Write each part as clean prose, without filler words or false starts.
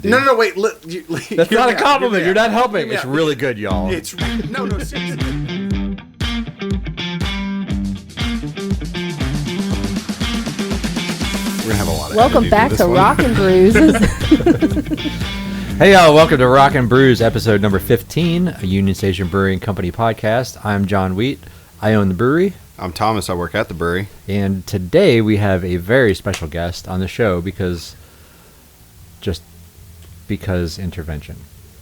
dude. No, wait. That's not a compliment. You're not helping. It's really good, y'all. It's no, seriously. We're gonna have a lot of Welcome back to Rock-N-Brews. Hey, y'all. Welcome to Rock-N-Brews, episode number 15, a Union Station Brewing Company podcast. I'm John Wheat. I own the brewery. I'm Thomas. I work at the brewery. And today we have a very special guest on the show because intervention.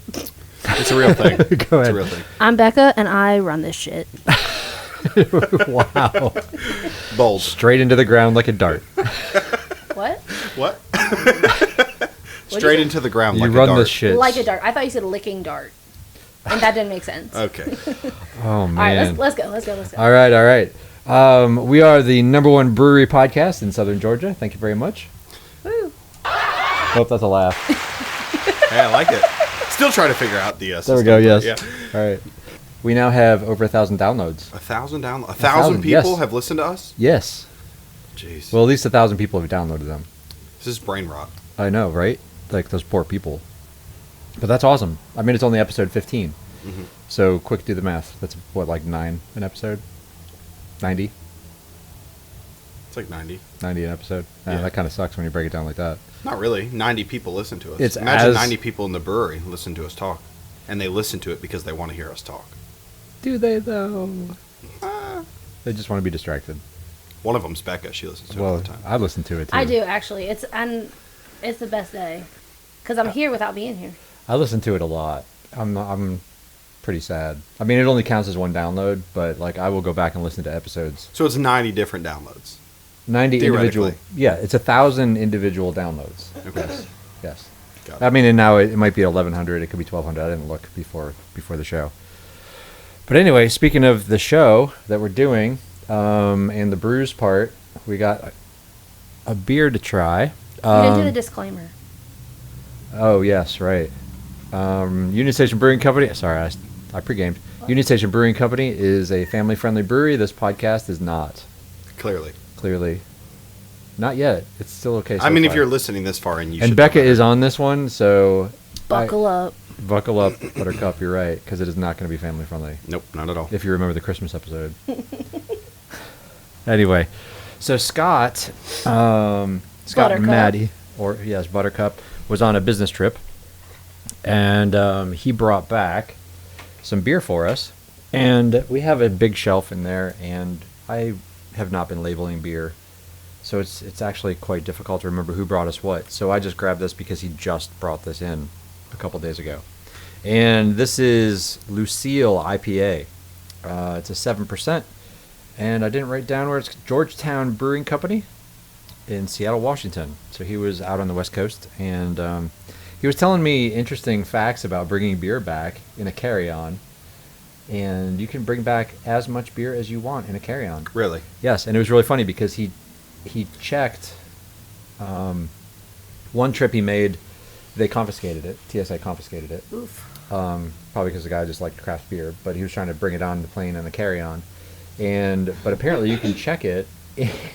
It's a real thing. Go It's ahead. a real thing. I'm Bekah, and I run this shit. Wow. Bold. Straight into the ground like a dart. What? What? Straight into the ground You like a run dart. this shit. Like a dart. I thought you said licking dart. And that didn't make sense. Okay. Oh, All man. right, let's go. All right. We are the number one brewery podcast in Southern Georgia. Thank you very much. Woo. Hope that's a laugh. Hey, I like it. Still trying to figure out the There we go, yes. Yeah. All right. We now have over 1,000 downloads. 1,000 downloads. 1,000 1,000, people yes. have listened to us? Yes. Jeez. Well, at least 1,000 people have downloaded them. This is brain rot. I know, right? Like those poor people. But that's awesome. I mean, it's only episode 15. Mm-hmm. So quick do the math. That's what, like 9 an episode? 90? It's like 90. 90 an episode. Yeah. That kind of sucks when you break it down like that. Not really. 90 people listen to us. It's Imagine as- 90 people in the brewery listen to us talk. And they listen to it because they want to hear us talk. Do they, though? They just want to be distracted. One of them's Bekah. She listens to it all Well, the time. I listen to it, too. I do, actually. It's the best day. Because I'm here without being here. I listen to it a lot. I'm pretty sad. I mean, it only counts as one download, but like I will go back and listen to episodes. So it's 90 different downloads. 90 individual. Theoretically. Yeah, it's 1,000 individual downloads. Okay. Yes. Got it. I mean, and now it might be 1,100. It could be 1,200. I didn't look before the show. But anyway, speaking of the show that we're doing, and the brews part, we got a beer to try. You didn't do the disclaimer. Oh, yes, right. Union Station Brewing Company. Sorry, I pre-gamed. Union Station Brewing Company is a family-friendly brewery. This podcast is not. Clearly. Not yet. It's still okay so I mean, far. if you're listening this far and you And should Bekah know is better. on this one, so... Buckle up. Buckle up, Buttercup, you're right, because it is not going to be family-friendly. Nope, not at all. If you remember the Christmas episode. Anyway, so Scott and Buttercup. Maddie, Buttercup, was on a business trip, and he brought back some beer for us, and we have a big shelf in there, and I have not been labeling beer, so it's actually quite difficult to remember who brought us what. So I just grabbed this because he just brought this in a couple days ago, and this is Lucille IPA. It's a 7%. And I didn't write down where it's Georgetown Brewing Company in Seattle, Washington. So he was out on the West Coast, and he was telling me interesting facts about bringing beer back in a carry-on. And you can bring back as much beer as you want in a carry-on. Really? Yes, and it was really funny because he checked one trip he made. They confiscated it. TSA confiscated it. Oof. Probably because the guy just liked craft beer, but he was trying to bring it on the plane in a carry-on. But apparently you can check it,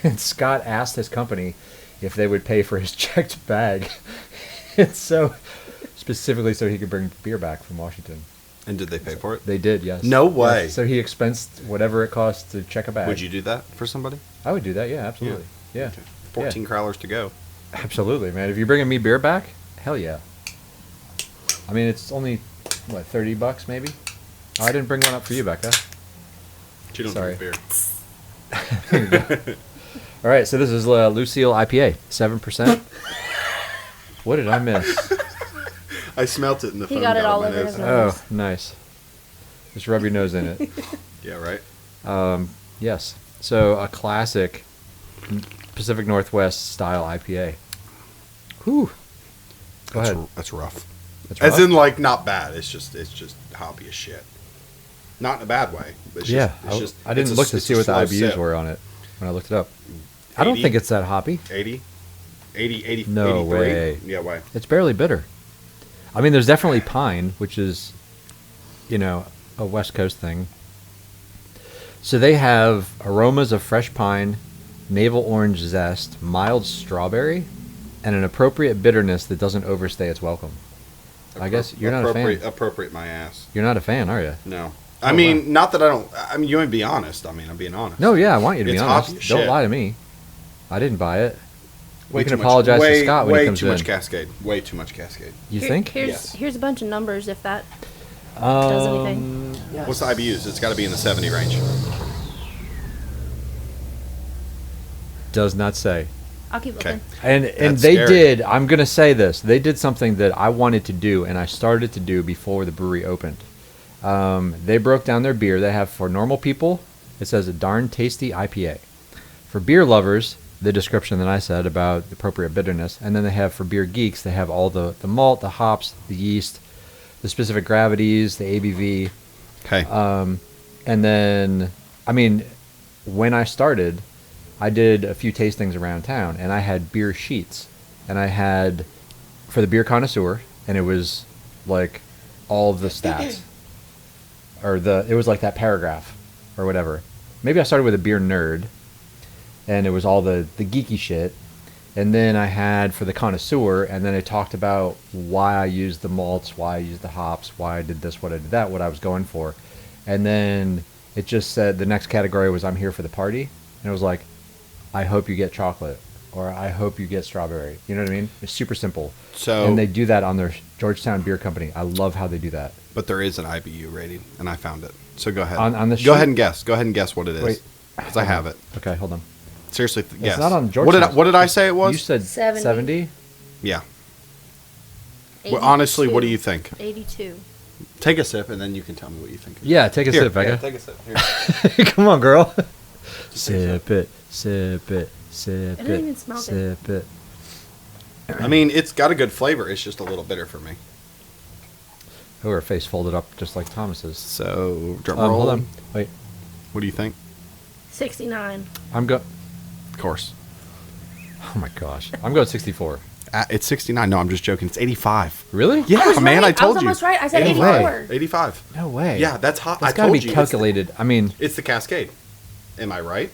and Scott asked his company if they would pay for his checked bag. And so, specifically so he could bring beer back from Washington. And did they pay for it? They did, yes. No way. Yes. So he expensed whatever it cost to check a bag. Would you do that for somebody? I would do that, yeah, absolutely. Yeah. Okay. 14 crowlers to go. Absolutely, man. If you're bringing me beer back, hell yeah. I mean, it's only, $30 maybe? Oh, I didn't bring one up for you, Bekah. You don't Sorry. drink beer. All right, so this is Lucille IPA, 7%. What did I miss? I smelt it in the He phone. got it all my over nose. his nose. Oh, nice. Just rub your nose in it. Yeah, right? Yes. So a classic Pacific Northwest style IPA. Whew. Go ahead. That's rough. That's As rough. in, like, not bad. It's just hoppy as shit. Not in a bad way. It's Yeah, just, it's just, I didn't it's look a, to it's see a what the slow IBUs sip. were on it when I looked it up. I don't 80? think it's that hoppy. 80? 80, No 83? way. Yeah, way. It's barely bitter. I mean, there's definitely pine, which is, a West Coast thing. So they have aromas of fresh pine, navel orange zest, mild strawberry, and an appropriate bitterness that doesn't overstay its welcome. I guess you're not a fan. Appropriate my ass. You're not a fan, are you? No. I mean, not that I don't. I mean, you want to be honest. I mean, I'm being honest. No, yeah, I want you to be It's honest. hoppy as Don't shit. lie to me. I didn't buy it. Way We can too much- apologize to way- Scott when he comes Way too in. much Cascade. Way too much Cascade. You think? Here's a bunch of numbers if that does anything. Yes. What's the IBUs? It's got to be in the 70 range. Does not say. I'll keep Okay. looking. And That's they scary. did. I'm gonna say this. They did something that I wanted to do, and I started to do before the brewery opened. They broke down their beer. They have for normal people. It says a darn tasty IPA. For beer lovers, the description that I said about the appropriate bitterness, and then they have for beer geeks. They have all the malt, the hops, the yeast, the specific gravities, the ABV. Okay. And then, I mean, when I started, I did a few tastings around town, and I had beer sheets, and I had for the beer connoisseur, and it was like all of the stats, or it was like that paragraph, or whatever. Maybe I started with a beer nerd, and it was all the geeky shit, and then I had for the connoisseur, and then I talked about why I used the malts, why I used the hops, why I did this, what I did that, what I was going for, and then it just said the next category was I'm here for the party, and it was like, I hope you get chocolate, or I hope you get strawberry. You know what I mean? It's super simple. So- and they do that on their Georgetown Beer Company. I love how they do that. But there is an IBU rating, and I found it. So go ahead. On the Go sheet? ahead and guess. Go ahead and guess what it is. Wait. Because I have it. Okay, hold on. Seriously, guess. It's not on What Georgetown. did I say it was? You said 70. 70? Yeah. Well, honestly, what do 82. you think? 82. Take a sip, and then you can tell me what you think. Yeah, take a Here, sip, yeah, Bekah. take a sip. Here. Come on, girl. take a Sip it, sip it, sip It it. doesn't even smell good. Sip it. I mean, it's got a good flavor. It's just a little bitter for me. Oh, her face folded up just like Thomas's. So, drum roll. Hold on. Wait. What do you think? 69. I'm go. Of course. Oh my gosh. I'm going 64. It's 69. No, I'm just joking. It's 85. Really? Yeah, I was man, right. I told was you. almost right. I said No 84. way. 85. No way. Yeah, that's hot. That's I got to told be you. calculated. I mean, It's the Cascade. Am I right?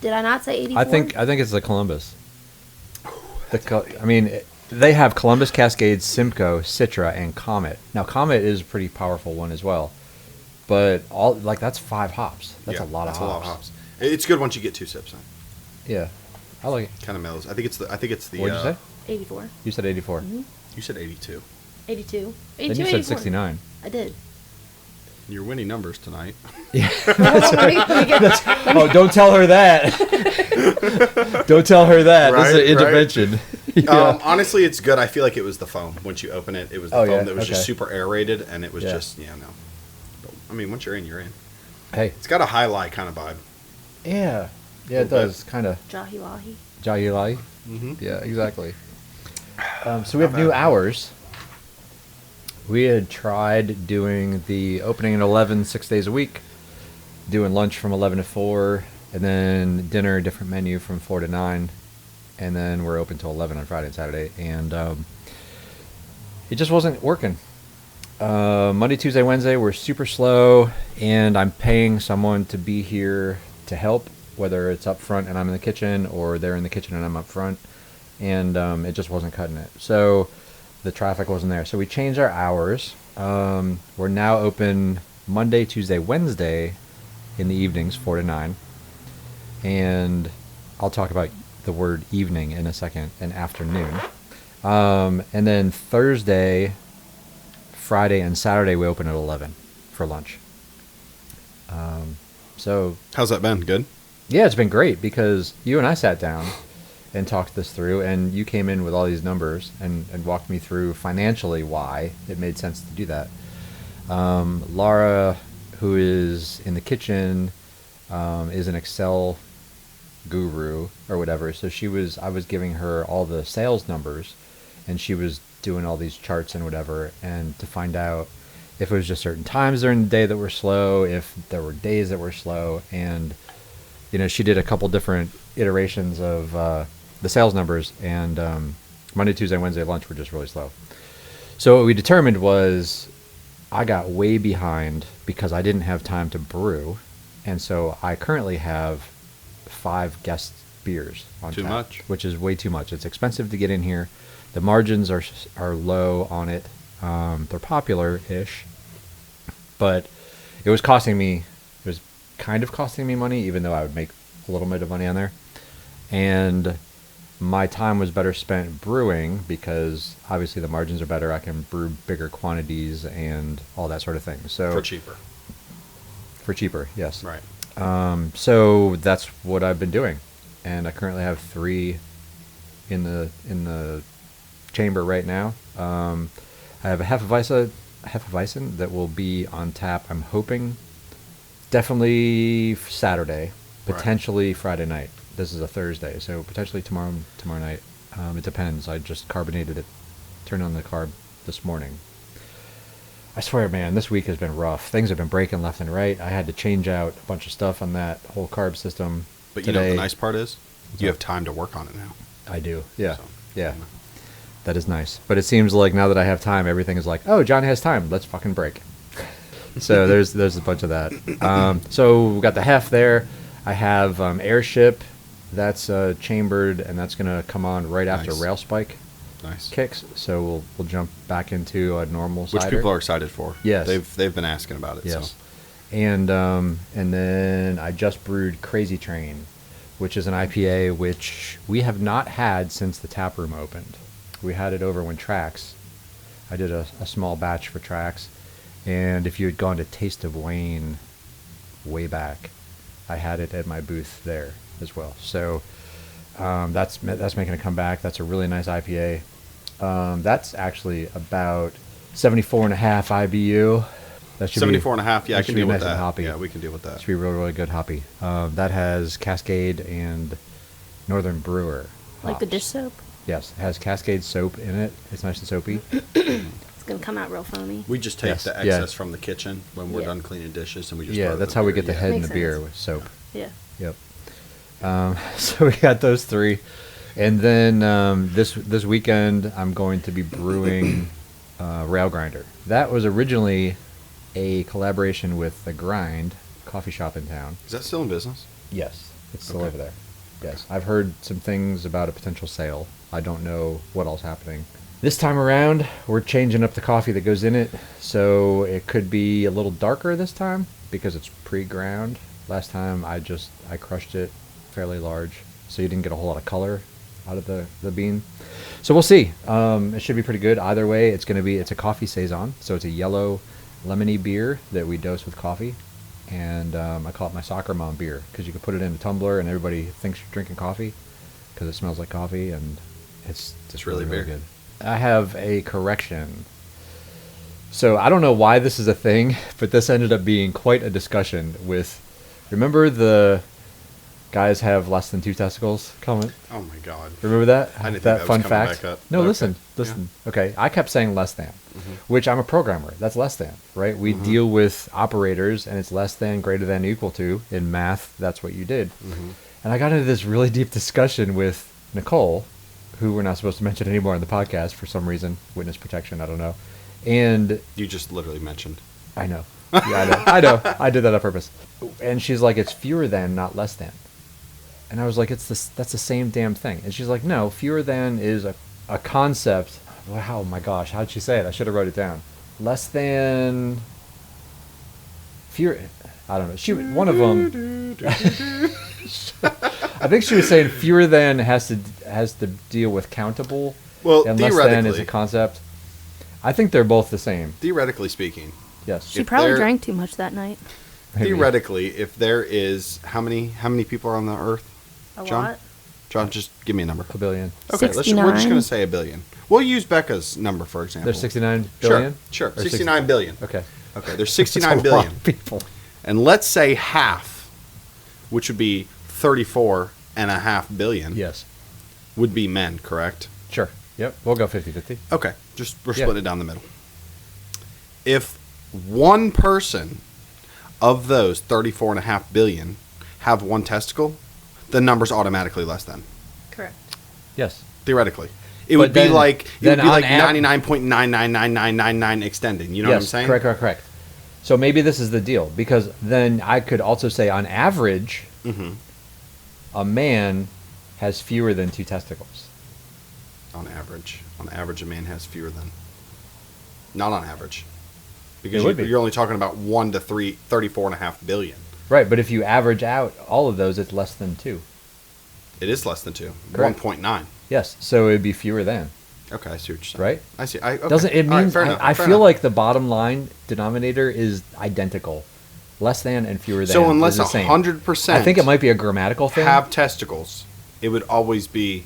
Did I not say 84? I think it's the Columbus. They have Columbus, Cascade, Simcoe, Citra, and Comet. Now, Comet is a pretty powerful one as well, but that's 5 hops. That's Yeah, a lot of that's hops. a lot of hops. It's good once you get 2 sips in. Yeah, I like it. Kind of mellows. I think it's the. What'd you say? 84. You said 84. You said 82. 82. 82, Then you 84. said 69. I did. You're winning numbers tonight. Hold on, let me get, Oh, don't tell her that. Don't tell her that. This is Right, an intervention. Yeah. Honestly, it's good. I feel like it was the foam. Once you open it, it was the Oh, foam yeah? that was just Okay. super aerated, and it was Yeah. just, no. But, I mean, once you're in, you're in. Hey. It's got a highlight kind of vibe. Yeah. Yeah, it does. Kind of. Jahi Wahi. Jayilai. Mm-hmm. Yeah, exactly. So we have new hours. We had tried doing the opening at 11, 6 days a week, doing lunch from 11 to 4, and then dinner, different menu from 4 to 9, and then we're open till 11 on Friday and Saturday, and it just wasn't working. Monday, Tuesday, Wednesday were super slow, and I'm paying someone to be here to help, whether it's up front and I'm in the kitchen, or they're in the kitchen and I'm up front, and it just wasn't cutting it. So the traffic wasn't there. So we changed our hours. We're now open Monday, Tuesday, Wednesday in the evenings, 4 to 9. And I'll talk about the word evening in a second, and afternoon. And then Thursday, Friday, and Saturday we open at 11 for lunch. So How's that been? Good? yeah, it's been great because you and I sat down and talked this through, and you came in with all these numbers and walked me through financially why it made sense to do that. Laura, who is in the kitchen, is an Excel guru or whatever. So I was giving her all the sales numbers, and she was doing all these charts and whatever, and to find out if it was just certain times during the day that were slow, if there were days that were slow, and she did a couple different iterations of the sales numbers, and Monday, Tuesday, Wednesday lunch were just really slow. So what we determined was I got way behind because I didn't have time to brew, and so I currently have 5 guests beers on Too tap, much. which is way too much. It's expensive to get in here. The margins are low on it. They're popular-ish, but it was costing me. It was kind of costing me money, even though I would make a little bit of money on there. And my time was better spent brewing because obviously the margins are better. I can brew bigger quantities and all that sort of thing. So For cheaper. For cheaper, yes. Right. So that's what I've been doing, and I currently have 3 in the chamber right now. I have a Hefeweizen that will be on tap. I'm hoping definitely Saturday, potentially Friday night. This is a Thursday, so potentially tomorrow night. It depends. I just carbonated it, turned on the carb this morning. I swear, man, this week has been rough. Things have been breaking left and right. I had to change out a bunch of stuff on that whole carb system. But today. you know what the nice part is? You have time to work on it now. I do. Yeah. So, yeah. That is nice. But it seems like now that I have time, everything is like, oh, John has time. Let's fucking break. So there's a bunch of that. So we got the Hef there. I have Airship. That's chambered, and that's going to come on right after Nice. Rail Spike Nice. kicks. So we'll jump back into a normal cider. Which people are excited for. Yes. They've been asking about it. Yes. So. And then I just brewed Crazy Train, which is an IPA which we have not had since the tap room opened. We had it over when Trax. I did a small batch for Trax, and if you had gone to Taste of Wayne way back, I had it at my booth there as well. So that's making a comeback. That's a really nice IPA. That's actually about 74.5 IBU. That should 74 and a half. Yeah, I should can be deal with nice and that. hoppy. Yeah, we can deal with that. Should be really, really good hoppy. That has Cascade and Northern Brewer. Like the hops. dish soap. Yes, it has Cascade soap in it. It's nice and soapy. It's gonna come out real foamy. We just take Yes, the yeah. excess from the kitchen when we're Yeah. done cleaning dishes, and we just Yeah, throw it in that's the how we beer. get the Yeah. head in Makes the beer sense. with soap. Yeah. Yep. So we got those 3, and then this weekend I'm going to be brewing Rail Grinder. That was originally a collaboration with The Grind coffee shop in town. Is that still in business? Yes, it's still Okay. over there. Yes, I've heard some things about a potential sale. I don't know what ell's happening. This time around, we're changing up the coffee that goes in it, so it could be a little darker this time because it's pre-ground. Last time I crushed it fairly large, so you didn't get a whole lot of color out of the bean. So we'll see. It should be pretty good. Either way, it's a coffee saison, so it's a yellow lemony beer that we dose with coffee. And I call it my soccer mom beer because you can put it in a tumbler and everybody thinks you're drinking coffee because it smells like coffee, and it's really beer. good. I have a correction. So I don't know why this is a thing, but this ended up being quite a discussion with, remember the guys have less than 2 testicles comment? Oh my god. Remember that? I didn't think that that was fun coming fact? back up. No, Okay. listen. Okay, I kept saying less than, which I'm a programmer. That's less than, right? We deal with operators, and it's less than, greater than, equal to. In math, that's what you did. And I got into this really deep discussion with Nicole, who we're not supposed to mention anymore on the podcast for some reason, witness protection, I don't know. And You just literally mentioned. I know. Yeah, I know. I did that on purpose. And she's like, it's fewer than, not less than. And I was like, that's the same damn thing. And she's like, no, fewer than is a concept. Wow, my gosh, how did she say it? I should have wrote it down. Less than fewer. I don't know. One of them. I think she was saying fewer than has to deal with countable. Well, and less than is a concept. I think they're both the same. Theoretically speaking, Yes. She If probably they're- drank too much that night. Maybe. theoretically, if there is how many people are on the earth? A John? lot. John, just give me a number. A billion. Okay, we're just 69. going to say a billion. We'll use Bekah's number for example. There's 69 billion? Sure, Or 69 billion. Okay. Okay, there's That's 69 a billion. lot of people. And let's say half, which would be 34.5 billion, Yes. would be men, correct? Sure. Yep. We'll go 50-50. Okay, just we're Yeah. splitting it down the middle. If one person of those 34.5 billion have one testicle, the number's automatically less than. Correct. Yes. Theoretically. It But would be then- like then on 99.99999 extending. You know what I'm Yes, saying? correct. So maybe this is the deal, because then I could also say on average, Mm-hmm. a man has fewer than 2 testicles? On average, a man has fewer than. Not on average, because It would be. you're only talking about 1 to 34.5 billion. Right, but if you average out all of those, it's less than 2. It is less than 2. Correct. 1.9. Yes, so it would be fewer than. Okay, I see what you're saying. Right? I see. Okay. Doesn't it All right, mean fair enough, I fair feel enough. like the bottom line denominator is identical. Less than and fewer than. So unless is the same. 100% I think it might be a grammatical thing. have testicles, it would always be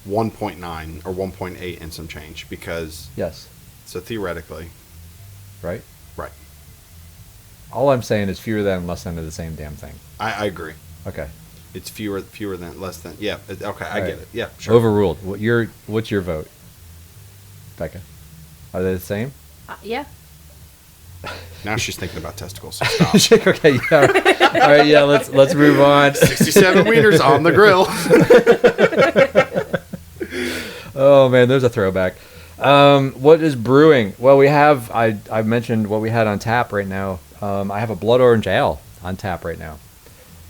1.9 or 1.8 and some change, because Yes. so theoretically, Right? right. All I'm saying is fewer than and less than are the same damn thing. I agree. Okay. It's fewer than less than. Yeah. Okay, I All get right. it. Yeah. Sure. Overruled. What's your vote, Bekah? Are they the same? Yeah. Now she's thinking about testicles. So stop. Okay. Yeah. All right. Yeah. Let's move on. 67 wieners on the grill. Oh man, there's a throwback. What is brewing? Well, we have. I mentioned what we had on tap right now. I have a blood orange ale on tap right now.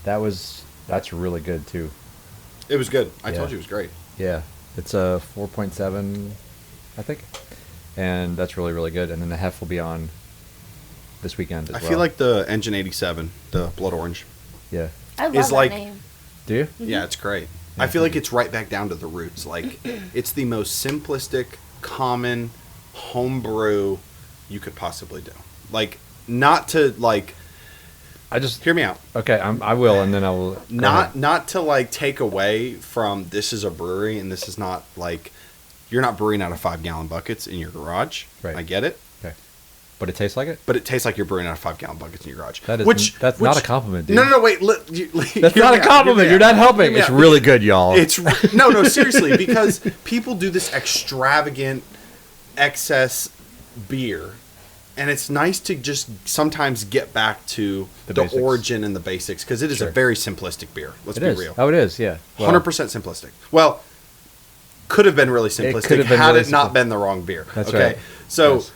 That's really good too. It was good. I Yeah. told you it was great. Yeah, it's a 4.7, I think, and that's really really good. And then the hef will be on this weekend as I well. feel like the Engine 87, the blood orange. Yeah. I love It's that like- name. Do you? Yeah, it's great. Yeah, I feel thank like it's right back down to the roots. Like, it's the most simplistic, common homebrew you could possibly do. Like, not to like. I just Hear me out. okay. I will, and then I will. go ahead. Not to like take away from this is a brewery and this is not like you're not brewing out of 5-gallon buckets in your garage. Right. I get it, Okay. But it tastes like it. but it tastes like you're brewing out of 5-gallon buckets in your garage. That is. That's not a compliment, dude. No, wait. That's not a compliment. You're not helping. It's really good, y'all. It's no, seriously, because people do this extravagant excess beer, and it's nice to just sometimes get back to The the basics. origin and the basics, because it is Sure. a very simplistic beer. Let's It be is. real. Oh, it is. Yeah. Well, 100% simplistic. Well, could have been really simplistic could have been had really it not simple. been the wrong beer. That's okay? right. So, Yes.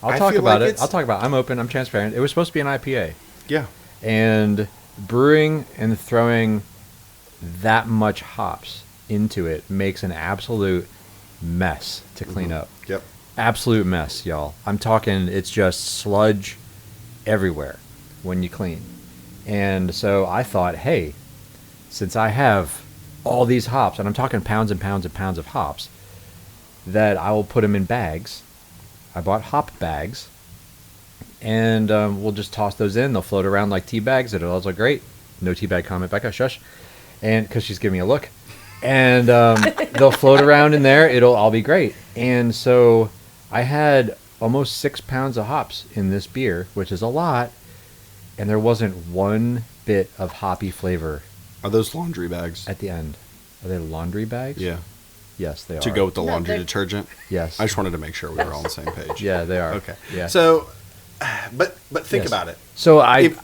I'll I talk feel about like it. it's- I'll talk about it. I'm open. I'm transparent. It was supposed to be an IPA. yeah. And brewing and throwing that much hops into it makes an absolute mess to clean up. Yep. Absolute mess, y'all. I'm talking, it's just sludge everywhere when you clean. And so I thought, hey, since I have all these hops, and I'm talking pounds and pounds and pounds of hops, that I will put them in bags. I bought hop bags. And we'll just toss those in. They'll float around like tea bags. It'll all look great. No tea bag comment, Bekah. Shush. And because she's giving me a look. And they'll float around in there. It'll all be great. And so I had almost 6 pounds of hops in this beer, which is a lot. And there wasn't one bit of hoppy flavor Are those laundry bags? at the end. Are they laundry bags? Yeah. Yes, they are. To go with the No, laundry they're- detergent? Yes. I just wanted to make sure we were all on the same page. Yeah, they are. Okay. Yeah. So, but think Yes. about it. So If-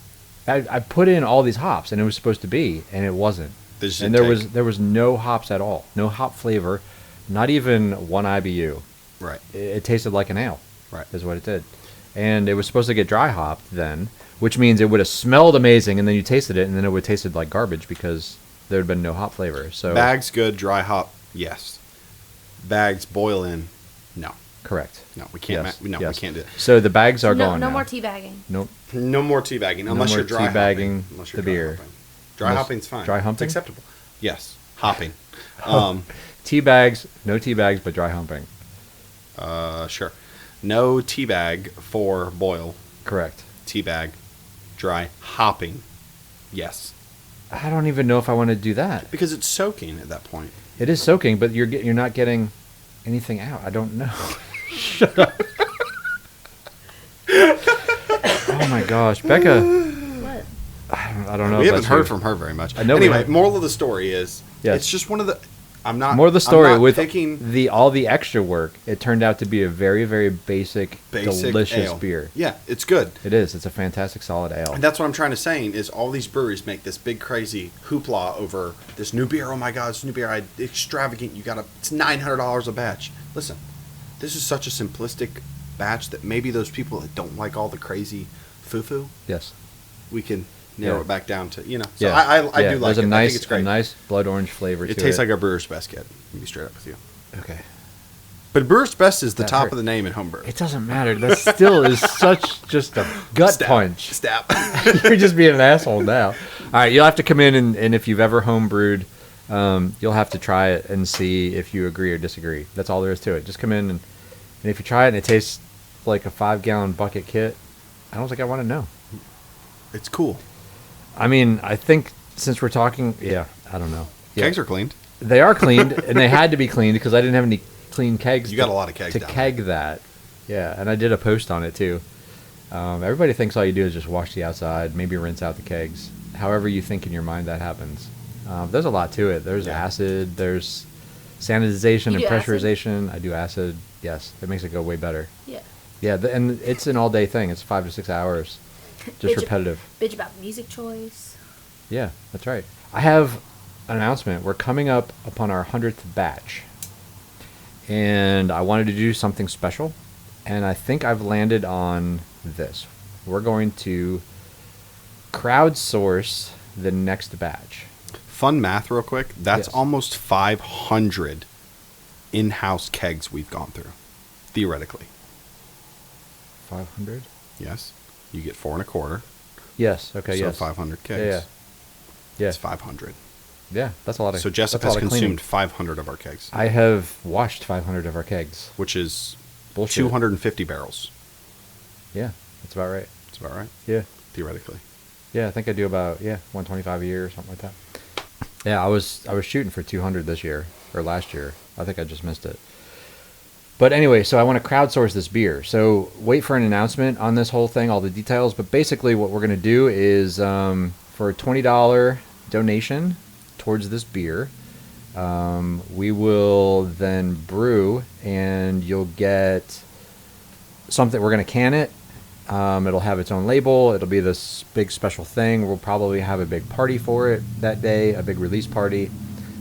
I put in all these hops, and it was supposed to be, and it wasn't. They just And didn't there was no hops at all, no hop flavor, not even one IBU. Right. It tasted like an ale. Right. Is what it did, and it was supposed to get dry hopped then, which means it would have smelled amazing, and then you tasted it, and then it would have tasted like garbage because there had been no hop flavor. So Bags good, dry hop, yes. Bags boil in, no. correct. No, we can't. Yes, We yes. can't do that. So the bags are no, gone no now. more teabagging. Nope. No more teabagging unless more you're dry teabagging hopping. Unless the you're dry beer. hopping. Dry Unless- hopping's fine. dry humping? It's acceptable. Yes, hopping. Tea bags, no tea bags, but dry humping. Sure. No teabag for boil. Correct. Teabag, dry hopping. Yes, I don't even know if I want to do that. because it's soaking at that point. It is soaking, but you're not getting anything out. I don't know. Shut up. Oh my gosh, Bekah. What? I don't know. We if haven't that's heard you. from her very much. I know we Anyway, haven't. moral of the story is, Yes. it's just one of the. I'm not. More of the I'm story not with picking all the extra work. It turned out to be a very very basic delicious ale. beer. Yeah, it's good. It is. It's a fantastic solid ale. And that's what I'm trying to say is all these breweries make this big crazy hoopla over this new beer. Oh my God, this new beer! Extravagant. It's $900 a batch. Listen, this is such a simplistic batch that maybe those people that don't like all the crazy foo-foo, Yes. we can narrow Yeah. it back down to, So Yeah. I do like There's it. I think a it's great. nice blood orange flavor to It it. tastes like a brewer's best kit. To be straight up with you. Okay. But brewer's best is the That top hurt. of the name in homebrew. It doesn't matter. That still is such just a gut Stab. punch. Stab. You're just being an asshole now. All right, you'll have to come in and if you've ever homebrewed, you'll have to try it and see if you agree or disagree. That's all there is to it. Just come in and if you try it and it tastes like a 5-gallon bucket kit, I don't think I want to know. It's cool. I mean, I think since we're talking, I don't know. Yeah. Kegs are cleaned. They are cleaned, and they had to be cleaned because I didn't have any clean kegs. You got a lot of kegs to down keg that. Yeah, and I did a post on it too. Everybody thinks all you do is just wash the outside, maybe rinse out the kegs. However you think in your mind that happens. There's a lot to it. There's acid. There's sanitization You and do acid? pressurization. I do acid. Yes, it makes it go way better. Yeah. Yeah, and it's an all-day thing. It's 5 to 6 hours, just repetitive. Bitch about music choice. Yeah, that's right. I have an announcement. We're coming up upon our 100th batch. And I wanted to do something special. And I think I've landed on this. We're going to crowdsource the next batch. Fun math real quick. That's Yes. almost 500 in-house kegs we've gone through. Theoretically. 500? Yes. You get 4 1/4. Yes, okay, So yes. 500 kegs. Yeah. Yeah. It's 500. Yeah, that's a lot of So Jessup that's a has lot of cleaning. consumed 500 of our kegs, I have washed 500 of our kegs. which is Bullshit. 250 barrels. Yeah, that's about right. That's about right. Yeah. Theoretically. Yeah, I think I do about 125 a year or something like that. Yeah, I was shooting for 200 this year or last year. I think I just missed it. But anyway, so I want to crowdsource this beer. So wait for an announcement on this whole thing, all the details. But basically, what we're going to do is for a $20 donation towards this beer, we will then brew, and you'll get something. We're going to can it. It'll have its own label. It'll be this big special thing. We'll probably have a big party for it that day, a big release party.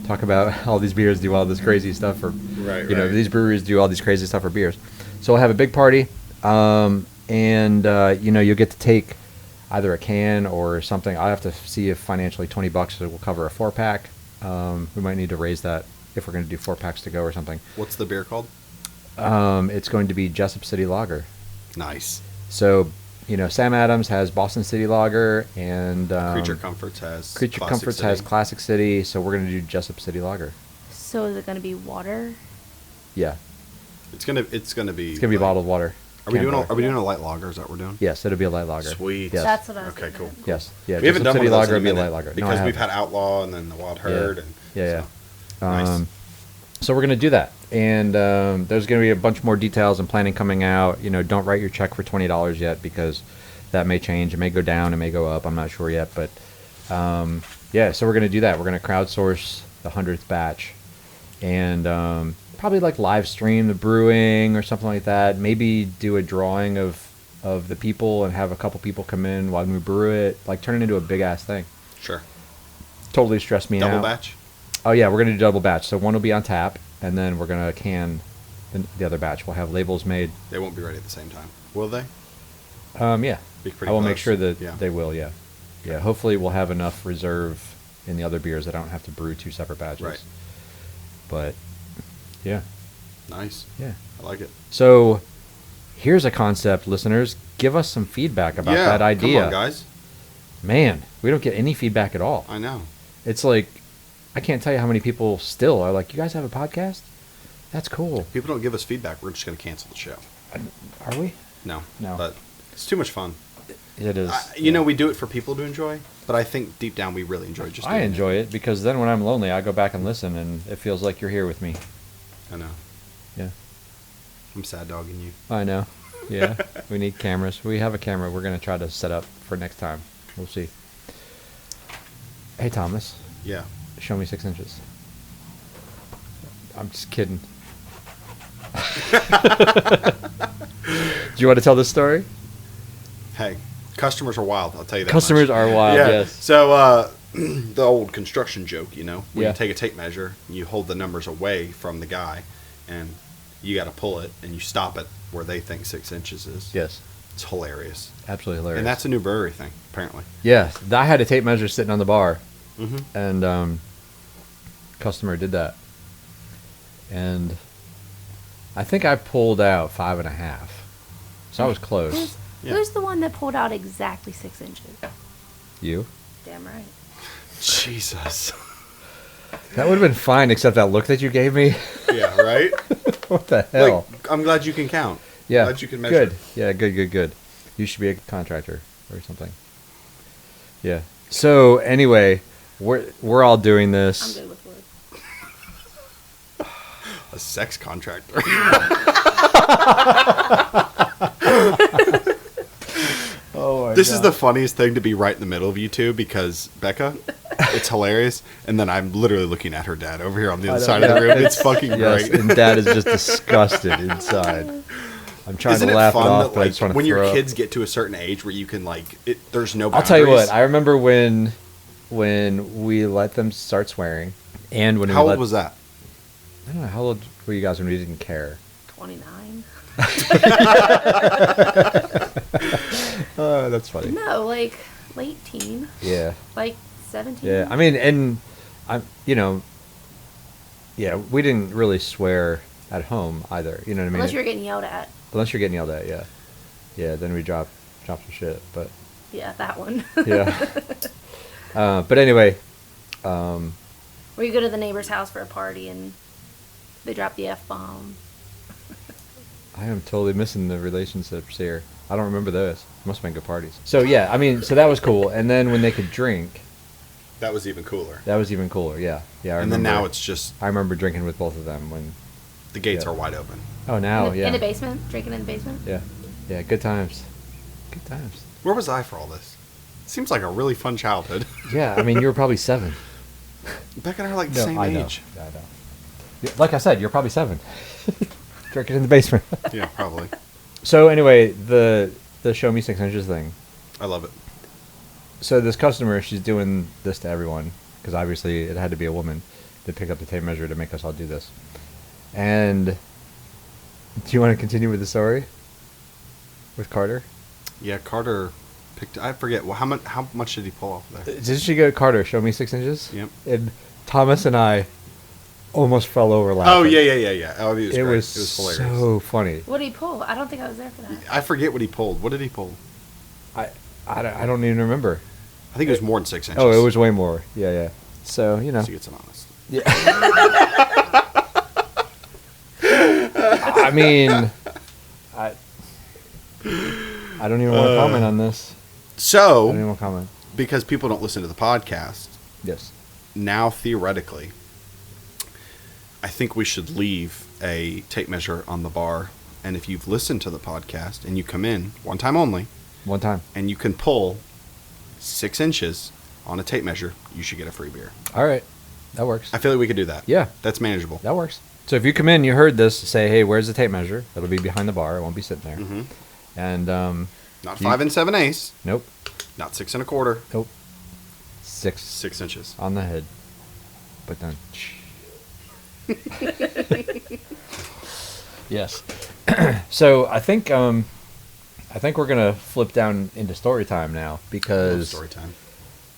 Talk about all these beers do all this crazy stuff for, Right, you know, right. these breweries do all these crazy stuff for beers. So we'll have a big party, and you'll get to take either a can or something. I have to see if financially $20 will cover a 4-pack. We might need to raise that if we're going to do 4-packs to go or something. What's the beer called? It's going to be Jessup City Lager. Nice. So, Sam Adams has Boston City Lager, and Creature Comforts has Creature Classic Comforts City. has Classic City. So we're going to do Jessup City Lager. So is it going to be water? Yeah, It's gonna be. it's going to be like- bottled water. Are we canned doing? water. Are we doing a light lager? Is that what we're doing? Yes, it'll be a light lager. Sweet. Yes. That's what I was Okay, thinking. cool. Yes. Yeah. We haven't Jessup done City one of those Lager in will a be a minute light lager. No, because I we've haven't. had Outlaw and then the Wild Herd. And Yeah. Nice. So we're going to do that. And there's going to be a bunch more details and planning coming out. Don't write your check for $20 yet because that may change. It may go down. It may go up. I'm not sure yet. But, so we're going to do that. We're going to crowdsource the 100th batch. And probably like live stream the brewing or something like that. Maybe do a drawing of the people and have a couple people come in while we brew it. Like turn it into a big-ass thing. Sure. Totally stressed me out. Double batch. Oh yeah, we're gonna do double batch. So one will be on tap, and then we're gonna can the other batch. We'll have labels made. They won't be ready at the same time, will they? Yeah, Be pretty I will make close. sure that Yeah. they will. Yeah, yeah. Hopefully, we'll have enough reserve in the other beers that I don't have to brew 2 separate batches. Right. But yeah, Nice. yeah. I like it. So here's a concept, listeners. Give us some feedback about yeah. that idea. Come on, guys. Man, we don't get any feedback at all. I know. It's like I can't tell you how many people still are like, "You guys have a podcast? That's cool." People don't give us feedback. We're just going to cancel the show. Are we? No. No. But it's too much fun. It is. We do it for people to enjoy, but I think deep down we really enjoy just doing I enjoy it because then when I'm lonely, I go back and listen, and it feels like you're here with me. I know. Yeah, I'm sad dogging you. I know. Yeah, we need cameras. We have a camera. We're gonna try to set up for next time. We'll see. Hey Thomas, Yeah. show me 6 inches. I'm just kidding. Do you want to tell this story? Hey, customers are wild. I'll tell you that. Customers much. are wild. Yeah. Yes. So the old construction joke, where Yeah. you take a tape measure, and you hold the numbers away from the guy, and you got to pull it, and you stop it where they think 6 inches is. Yes. It's hilarious. Absolutely hilarious. And that's a new brewery thing, apparently. Yeah, I had a tape measure sitting on the bar, Mm-hmm. and customer did that, and I think I pulled out 5.5, so I was close. Yeah. Who's the one that pulled out exactly 6 inches? You? Damn right. Jesus. That would have been fine, except that look that you gave me. Yeah, right? What the hell? Like, I'm glad you can count. Yeah, Glad you can measure. good. Yeah, good. You should be a contractor or something. Yeah. So anyway, we're all doing I'm this. good with wood. A sex contractor. Oh my This is the funniest thing to be right in the middle of you two because Bekah, it's hilarious. And then I'm literally looking at her dad over here on the other side of the room. It's fucking Yes, great. and Dad is just disgusted inside. I'm trying Isn't to it laugh it fun off, that but I just want to when your throw up. kids get to a certain age where you can there's no I'll boundaries? tell you what. I remember when we let them start swearing, and when How we old was that? I don't know how old were you guys when we didn't care. 29. Oh, that's funny. No, like late teen. Yeah, Like 17. yeah. I mean, and I'm, yeah, we didn't really swear at home either. You know what I mean? Unless you're getting yelled at. Unless you're getting yelled at, yeah, yeah. Then we drop some shit, but Yeah, that one. yeah. But anyway, Or you go to the neighbor's house for a party and they drop the F-bomb. I am totally missing the relationships here. I don't remember those. Must have been good parties. So yeah, I mean, so that was cool. And then when they could drink, That was even cooler. that was even cooler. Yeah, yeah. I And then remember- now it's just I remember drinking with both of them when. the gates Yeah. are wide open. Oh, now in the, yeah. in the basement? Drinking in the basement? Yeah, yeah. Good times. Good times. Where was I for all this? Seems like a really fun childhood. Yeah, I mean, you were probably 7. Bekah and I are like the No, same I know. age. I know. Yeah, like I said, you're probably 7. Drinking in the basement. Yeah, probably. So anyway, the show me 6 inches thing. I love it. So this customer, she's doing this to everyone because obviously it had to be a woman to pick up the tape measure to make us all do this. And do you want to continue with the story with Carter? Yeah, Carter picked. I forget. Well, how much did he pull off there? Did she go, Carter, show me 6 inches? Yep. And Thomas and I almost fell over laughing. Oh yeah. Oh, it was It great. was, It was hilarious. so funny. What did he pull? I don't think I was there for that. I forget what he pulled. What did he pull? I don't even remember. I think it was more than 6 inches. Oh, it was way more. Yeah. So, To get some honest. Yeah. I mean, I don't even want to comment on this. I don't even So, want to comment. because people don't listen to the podcast, Yes. now theoretically, I think we should leave a tape measure on the bar. And if you've listened to the podcast and you come in one time only, One time. and you can pull 6 inches on a tape measure, you should get a free beer. All right. That works. I feel like we could do that. Yeah. That's manageable. That works. So if you come in, you heard this, say, hey, where's the tape measure? It'll be behind the bar. It won't be sitting there. Mhm. And, Not You- 5 7/8, nope. not 6 1/4, Nope. 6 6 inches. on the head. But then. Yes. So I think we're gonna flip down into story time now because Story time.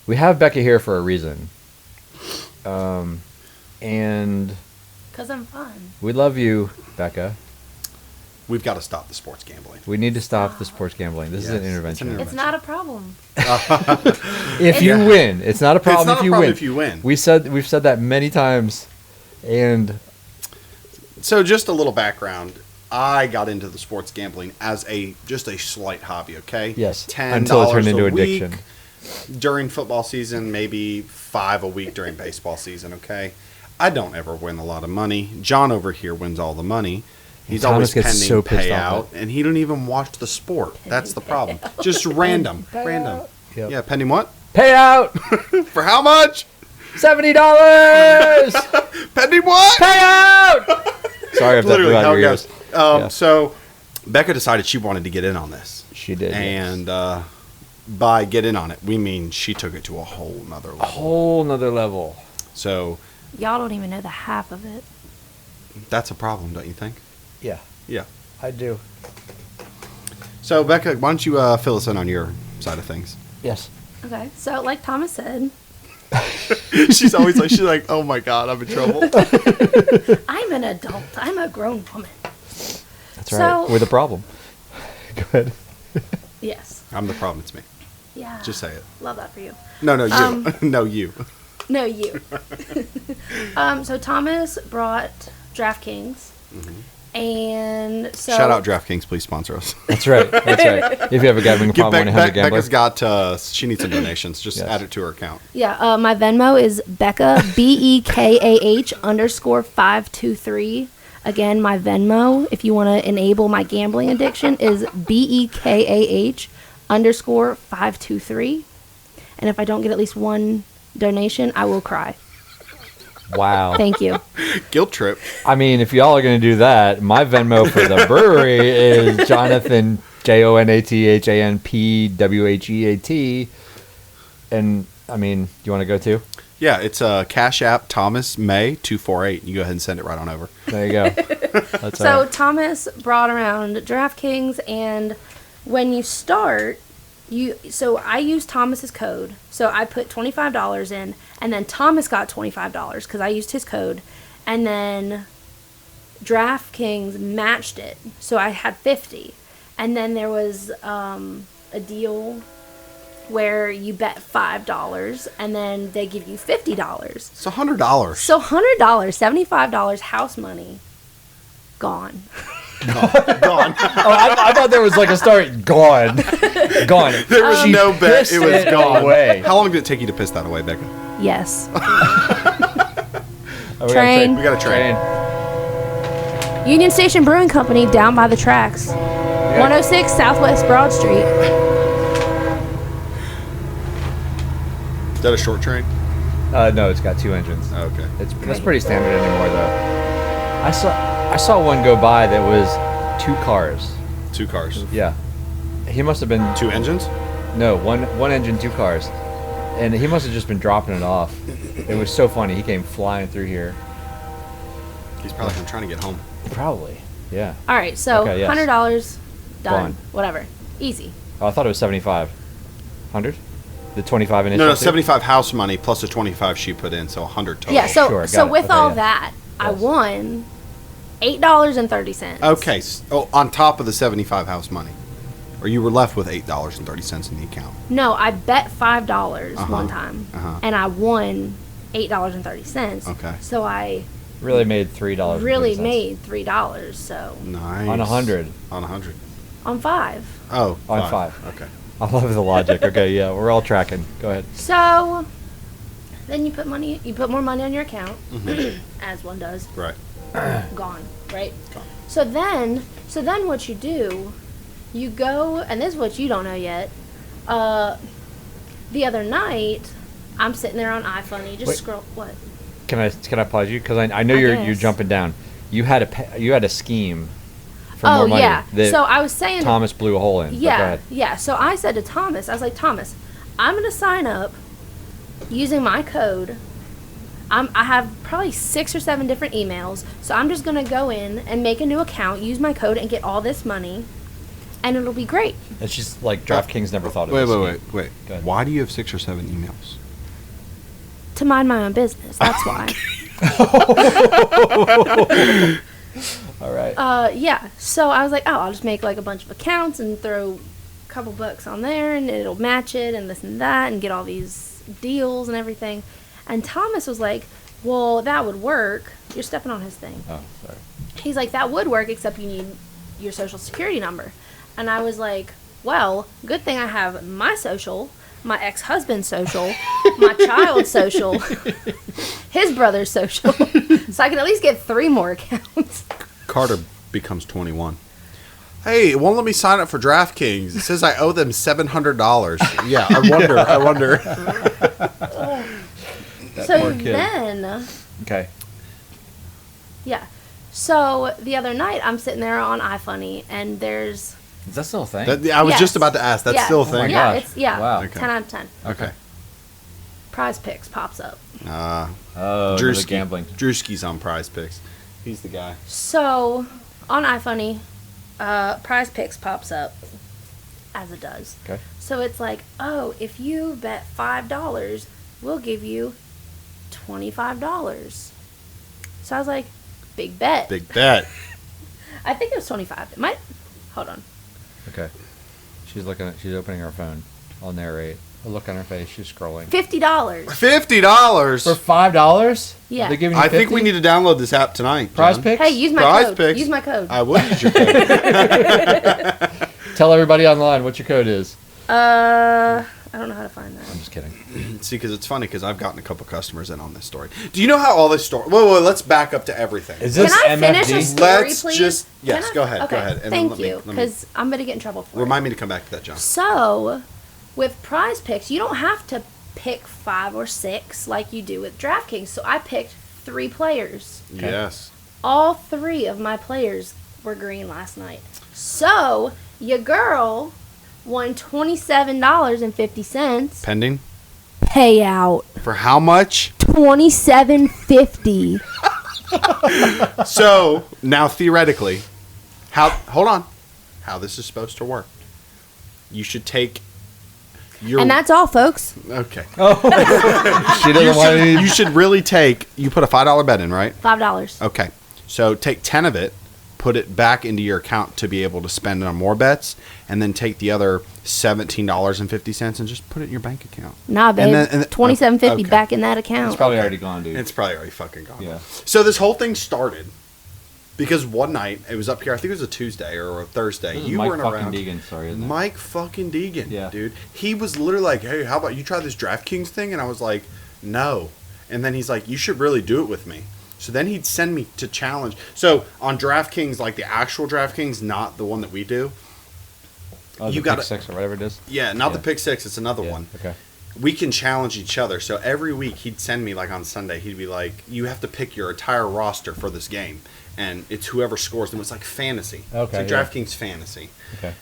we have Bekah here for a reason. And Because I'm fun. we love you, Bekah. We've got to stop the sports gambling. We need to stop the sports gambling. This is Yes, an intervention. It's not a problem. If you win, it's not a problem. not if a you problem win. if you win. We've said that many times, and So, just a little background. I got into the sports gambling as just a slight hobby. Okay. yes, $10 until it turned into a week addiction. during football season, maybe 5 a week during baseball season. Okay. I don't ever win a lot of money. John over here wins all the money. He's Thomas always gets pending so pissed off payout, and he don't even watch the sport. That's the problem. Just random. Yep. Yeah, pending what? Payout For how much? $70. Pending what? Payout. Sorry if that Literally blew out how it your goes. ears. Yeah. So, Bekah decided she wanted to get in on this. She did. And by get in on it, we mean she took it to a whole nother a level. whole nother level. So, Y'all don't even know the half of it. that's a problem, don't you think? Yeah, Yeah. I do. So, Bekah, why don't you fill us in on your side of things? Yes. Okay, so like Thomas said, she's like, oh my God, I'm in trouble. I'm an adult. I'm a grown woman. That's right. With a problem. Go ahead. Yes. I'm the problem. It's me. Yeah. Just say it. Love that for you. No, you. No, you. No, you. So Thomas brought DraftKings. And so... Shout out DraftKings, please sponsor us. That's right. That's right. If you have a gambling problem, 1-800-GAMBLER. Bekah's got, she needs some donations. Just add it to her account. Yeah, my Venmo is Bekah, Bekah _523. Again, my Venmo, if you want to enable my gambling addiction, is Bekah _523. And if I don't get at least one donation, I will cry. Wow. Thank you. Guilt trip. I mean, if y'all are going to do that, my Venmo for the brewery is Jonathan, JONATHANPWHEAT. And, I mean, you want to go too? Yeah, it's Cash App Thomas May 248. You go ahead and send it right on over. There you go. That's So all right. Thomas brought around DraftKings, and when you start, so I used Thomas's code. So I put $25 in, and then Thomas got $25 because I used his code, and then DraftKings matched it, so I had $50, and then there was a deal where you bet $5, and then they give you $50. So $100. So $100, $75 house money, gone. Gone. I thought there was like a start. Gone. Gone. There was no bet. It was pissed gone. away. How long did it take you to piss that away, Bekah? Yes. Oh, Train. We got a train. Union Station Brewing Company down by the tracks. 106 Southwest Broad Street. Is that a short train? No, it's got 2 engines. Oh, okay. That's pretty standard anymore, though. I saw one go by that was 2 cars. 2 cars. Yeah. He must have been 2 engines? No, one engine, 2 cars. And he must have just been dropping it off. It was so funny. He came flying through here. He's probably trying to get home. Probably. Yeah. All right, so Okay, yes. $100 done. Gone. Whatever. Easy. Oh, I thought it was 75. 100? The 25 initial? No, fee? 75 house money plus the 25 she put in, so 100 total. Yeah, so Sure, so got it. with Okay, all yeah. that, I Yes. won $8.30. Okay, on top of the 75 house money. Or you were left with $8.30 in the account. No, I bet $5 Uh-huh, one time, uh-huh. and I won $8.30. Okay. So I Really made $3. really made $3. So Nice. On 100. On 100. on 5. Oh, On 5. Okay. I love the logic. Okay, yeah, we're all tracking. Go ahead. So then you put more money on your account, Mm-hmm. as one does. Right. Gone, right? Gone. So then what you do, you go, and this is what you don't know yet. The other night, I'm sitting there on iPhone. Wait. Scroll. What? Can I pause you? Because I know you're guess. jumping down. You had a scheme for more money. Yeah. that So I was saying. Thomas blew a hole in. But go Yeah, ahead. yeah. So I said to Thomas, I was like, Thomas, I'm gonna sign up using my code. I have probably 6 or 7 different emails, so I'm just gonna go in and make a new account, use my code, and get all this money, and it'll be great. It's just like DraftKings never thought of Wait. this. Go ahead. Why do you have 6 or 7 emails? To mind my own business. That's why. All right. Yeah. So I was like, oh, I'll just make like a bunch of accounts and throw a couple bucks on there, and it'll match it, and this and that, and get all these deals and everything. And Thomas was like, well, that would work. You're stepping on his thing. Oh, sorry. He's like, that would work, except you need your social security number. And I was like, well, good thing I have my social, my ex-husband's social, my child's social, his brother's social, so I can at least get 3 more accounts. Carter becomes 21. Hey, it won't let me sign up for DraftKings. It says I owe them $700. Yeah, I wonder. So poor kid. then, Okay. yeah. So the other night, I'm sitting there on iFunny, and there's... Is that still a thing? I was Yes. just about to ask. That's Yeah. still a my thing. Yeah, gosh. it's, yeah, Wow. Okay. 10 out of 10. Okay. Prize Picks pops up. Oh, another Drewski. gambling. Drewski's on Prize Picks. He's the guy. So, on iFunny, Prize Picks pops up, as it does. Okay. So it's like, oh, if you bet $5, we'll give you $25. So I was like, big bet. Big bet. I think it was 25. It might. Hold on. Okay. She's opening her phone. I'll narrate. A look on her face. She's scrolling. $50. $50 For $5? Yeah. They're giving you I think 50? we need to download this app tonight. Prize John. Picks? Hey, use my Prize code. Picks. Use my code. I will use your code. Tell everybody online what your code is. I don't know how to find that. I'm just kidding. See, because it's funny because I've gotten a couple customers in on this story. Do you know how all this story? Whoa, let's back up to everything. Is Can this I finish a MFD? story, Let's please? just- Can yes, I? go ahead, go Okay, ahead, and then thank let me- you, let me- because I'm going to get in trouble for it. Remind me to come back to that, John. So, with Prize Picks, you don't have to pick 5 or 6 like you do with DraftKings. So I picked 3 players. Okay. Yes. All 3 of my players were green last night. So, your girl won $27.50 Pending? payout. For how much? $27.50. So, now theoretically, hold on. How this is supposed to work. You should take your... And that's all, folks. Okay. She doesn't want any. You should really take... You put a $5 bet in, right? $5. Okay. So take 10 of it, put it back into your account to be able to spend on more bets, and then take the other $17.50 and just put it in your bank account. Nah, babe. And then- $27.50 okay. back in that account. It's probably already gone, dude. It's probably already fucking gone. Yeah. So this whole thing started because one night, it was up here, I think it was a Tuesday or a Thursday. This is You Mike weren't fucking around. Deegan story, isn't it? Mike fucking Deegan, Yeah. dude. He was literally like, hey, how about you try this DraftKings thing? And I was like, no. And then he's like, you should really do it with me. So then he'd send me to challenge. So on DraftKings, like the actual DraftKings, not the one that we do. Oh, You the gotta- Pick 6 or whatever it is? Yeah, not the Yeah. Pick Six. It's another Yeah, one. okay. We can challenge each other. So every week he'd send me, like on Sunday, he'd be like, you have to pick your entire roster for this game. And it's whoever scores them. It's like fantasy. Okay, It's like yeah. DraftKings fantasy. Okay.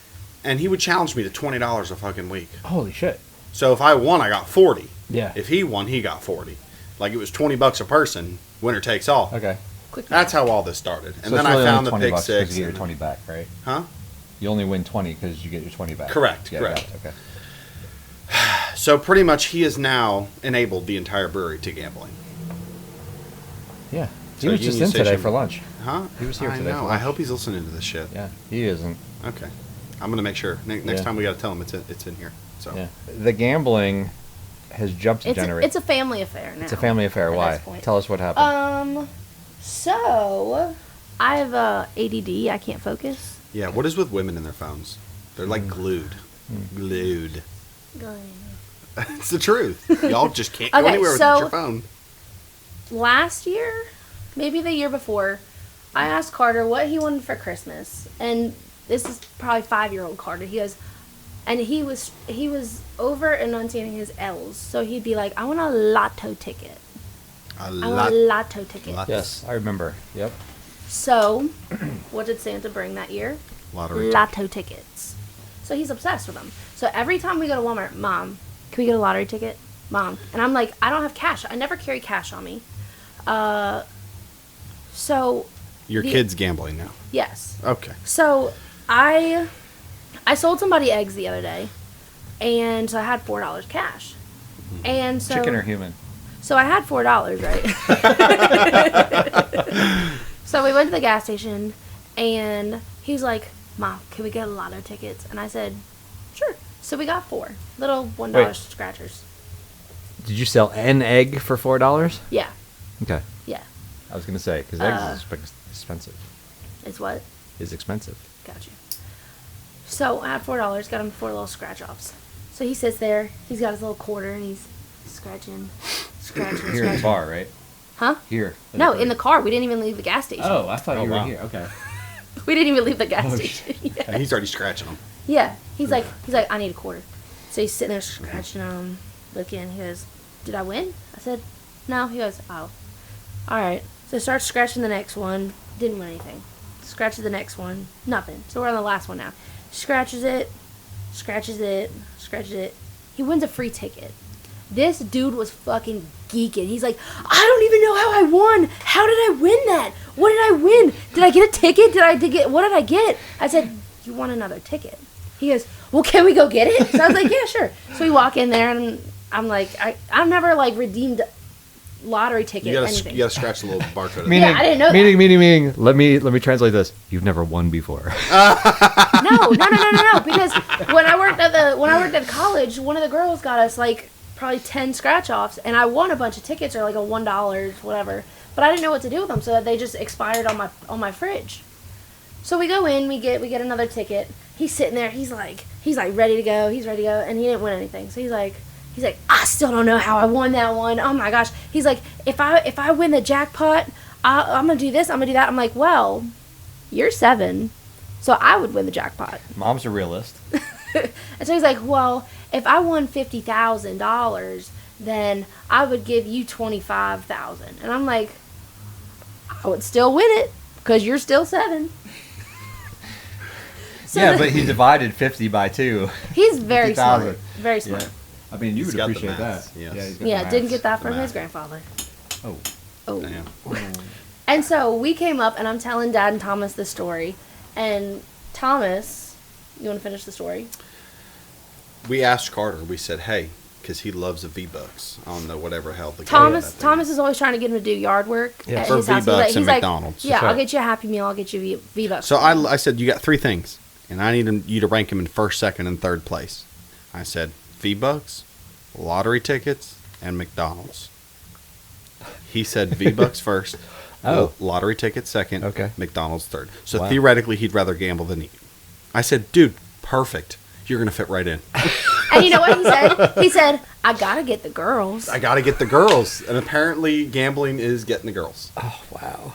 And he would challenge me to $20 a fucking week. Holy shit. So if I won, I got 40. Yeah. If he won, he got 40. Like it was $20 a person. Winner takes all. Okay. Quick That's math. how all this started. And So then it's really I found only the 20 Pick bucks 'cause Six. you get your and- 20 back, right? Huh? You only win 20 because you get your 20 back. Correct, Yeah, correct. got it, okay. So pretty much he has now enabled the entire brewery to gambling. Yeah. He So was just Union in today Station- for lunch. Huh? He was here I today know. for I lunch. hope he's listening to this shit. Yeah. He isn't. Okay. I'm going to make sure. Next Yeah. time we got to tell him it's in here. So. Yeah. The gambling has jumped to generate. It's a family affair now. It's a family affair. at Why? this point. Tell us what happened. So I have ADD. I can't focus. Yeah, what is with women and their phones? They're like glued. Glued. It's the truth. Y'all just can't go Okay, anywhere so- with your phone. Last year, maybe the year before, I asked Carter what he wanted for Christmas, and this is probably 5-year-old Carter. He goes, and he was over enunciating his L's, so he'd be like, "I want a lotto ticket. A I lot. want a lotto ticket." lot- Yes, I remember. Yep. So, what did Santa bring that year? Lottery. Lotto tickets. So he's obsessed with them. So every time we go to Walmart, Mom, can we get a lottery ticket? Mom. And I'm like, I don't have cash. I never carry cash on me. So, Your kid's gambling now. yes. Okay. So I sold somebody eggs the other day, and so I had $4 cash. And so Chicken or human? So I had $4, right? So we went to the gas station, and he's like, "Mom, can we get a lotto tickets?" And I said, "Sure." So we got 4 little $1 Wait. scratchers. Did you sell an egg for $4? Yeah, Okay. yeah. I was gonna say because eggs is expensive. It's what? Is expensive. Got you. So I had $4, got him 4 little scratch offs. So he sits there, he's got his little quarter, and he's scratching. Here in the scratching. bar, right? Huh? Here. No, in the car. We didn't even leave the gas station. Oh, I thought Oh, you were wow. here. Okay. We didn't even leave the gas Oh, station. Yeah. And he's already scratching them. Yeah. He's like, I need a quarter. So he's sitting there scratching them, looking. He goes, "Did I win?" I said, "No." He goes, "Oh, all right." So starts scratching the next one. Didn't win anything. Scratches the next one. Nothing. So we're on the last one now. Scratches it. Scratches it. Scratches it. He wins a free ticket. This dude was fucking geeking. He's like, "I don't even know how I won. How did I win that? What did I win? Did I get a ticket? What did I get?" I said, "You won another ticket." He goes, well, can we go get it? So I was like, yeah, sure. So we walk in there, and I'm like, I've never, like, redeemed lottery ticket anything. You gotta scratch the little barcode. Yeah, I didn't know that. Meaning. Let me translate this. You've never won before. No. Because when I worked at college, one of the girls got us like probably 10 scratch offs, and I won a bunch of tickets or like a $1 whatever. But I didn't know what to do with them, so they just expired on my fridge. So we go in, we get another ticket. He's sitting there. He's like ready to go. He's ready to go, and he didn't win anything. So he's like, I still don't know how I won that one. Oh my gosh. He's like, if I win the jackpot, I'm gonna do this. I'm gonna do that. I'm like, well, you're 7, so I would win the jackpot. Mom's a realist. And so he's like, well, if I won $50,000, then I would give you $25,000. And I'm like, I would still win it because you're still 7. So yeah, but he divided 50 by 2. He's very 50,000. smart. Very smart. Yeah. I mean, you He's would got the appreciate maths, that. yes. Yeah, he's got Yeah, the didn't maths. get that from The his math. grandfather. Oh. Oh. Damn. And so we came up, and I'm telling Dad and Thomas this story. And Thomas, you want to finish the story? We asked Carter. We said, hey, because he loves the V-Bucks. I don't know whatever hell the Thomas is always trying to get him to do yard work at For his house. V-Bucks and like, McDonald's. yeah, That's I'll right. get you a Happy Meal. I'll get you V-Bucks. So I said, you got 3 things, and I need you to rank them in first, second, and third place. I said, V-Bucks, lottery tickets, and McDonald's. He said V-Bucks first, Oh. lottery tickets second, Okay. McDonald's third. So Wow. theoretically, he'd rather gamble than eat. I said, dude, perfect. You're going to fit right in. And you know what he said? He said, I gotta get the girls. I got to get the girls. And apparently, gambling is getting the girls. Oh, wow.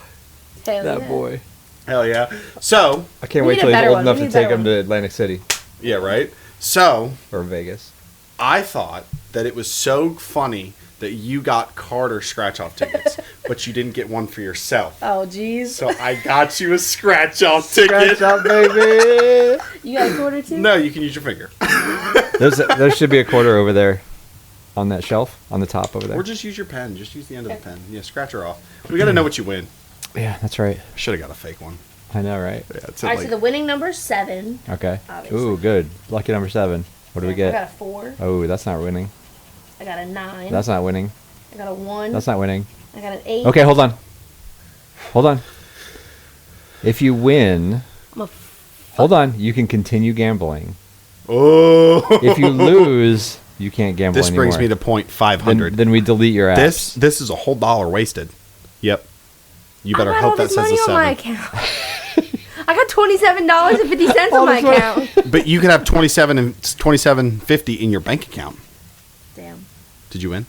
Hell That yeah. boy. Hell yeah. So, I can't We wait need till a he's better old one. enough We to need a take better him to Atlantic City yeah, right? So, or Vegas. I thought that it was so funny that you got Carter scratch-off tickets, but you didn't get one for yourself. Oh, jeez. So I got you a scratch-off ticket. Scratch out, baby. You got a quarter too? No, you can use your finger. There should be a quarter over there on that shelf on the top over there. Or just use your pen. Just use the end of the pen. Yeah, scratch her off. We got to know what you win. Yeah, that's right. Should have got a fake one. I know, right? Yeah, it's All right, like, so the winning number is 7. Okay. Obviously. Ooh, good. Lucky number 7. What do we I get? got a 4. Oh, that's not winning. I got a 9. That's not winning. I got a 1. That's not winning. I got an 8. Okay, hold on. If you win, I'm a hold on. You can continue gambling. oh. If you lose, you can't gamble This anymore. brings me to point 500. Then we delete your apps. This is a whole $1 wasted. Yep. You better I got hope all that this says money a on my 7. account. I got $27.50 on my account. But you could have 27.50 in your bank account. Damn. Did you win?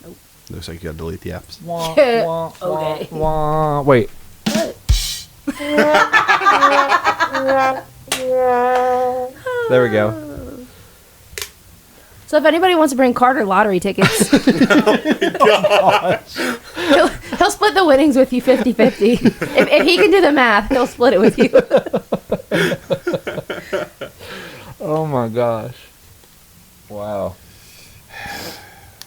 Nope. Looks like you got to delete the apps. Okay. Wait. There we go. So if anybody wants to bring Carter lottery tickets, he'll split the winnings with you 50-50. If he can do the math, he'll split it with you. Oh my gosh. Wow.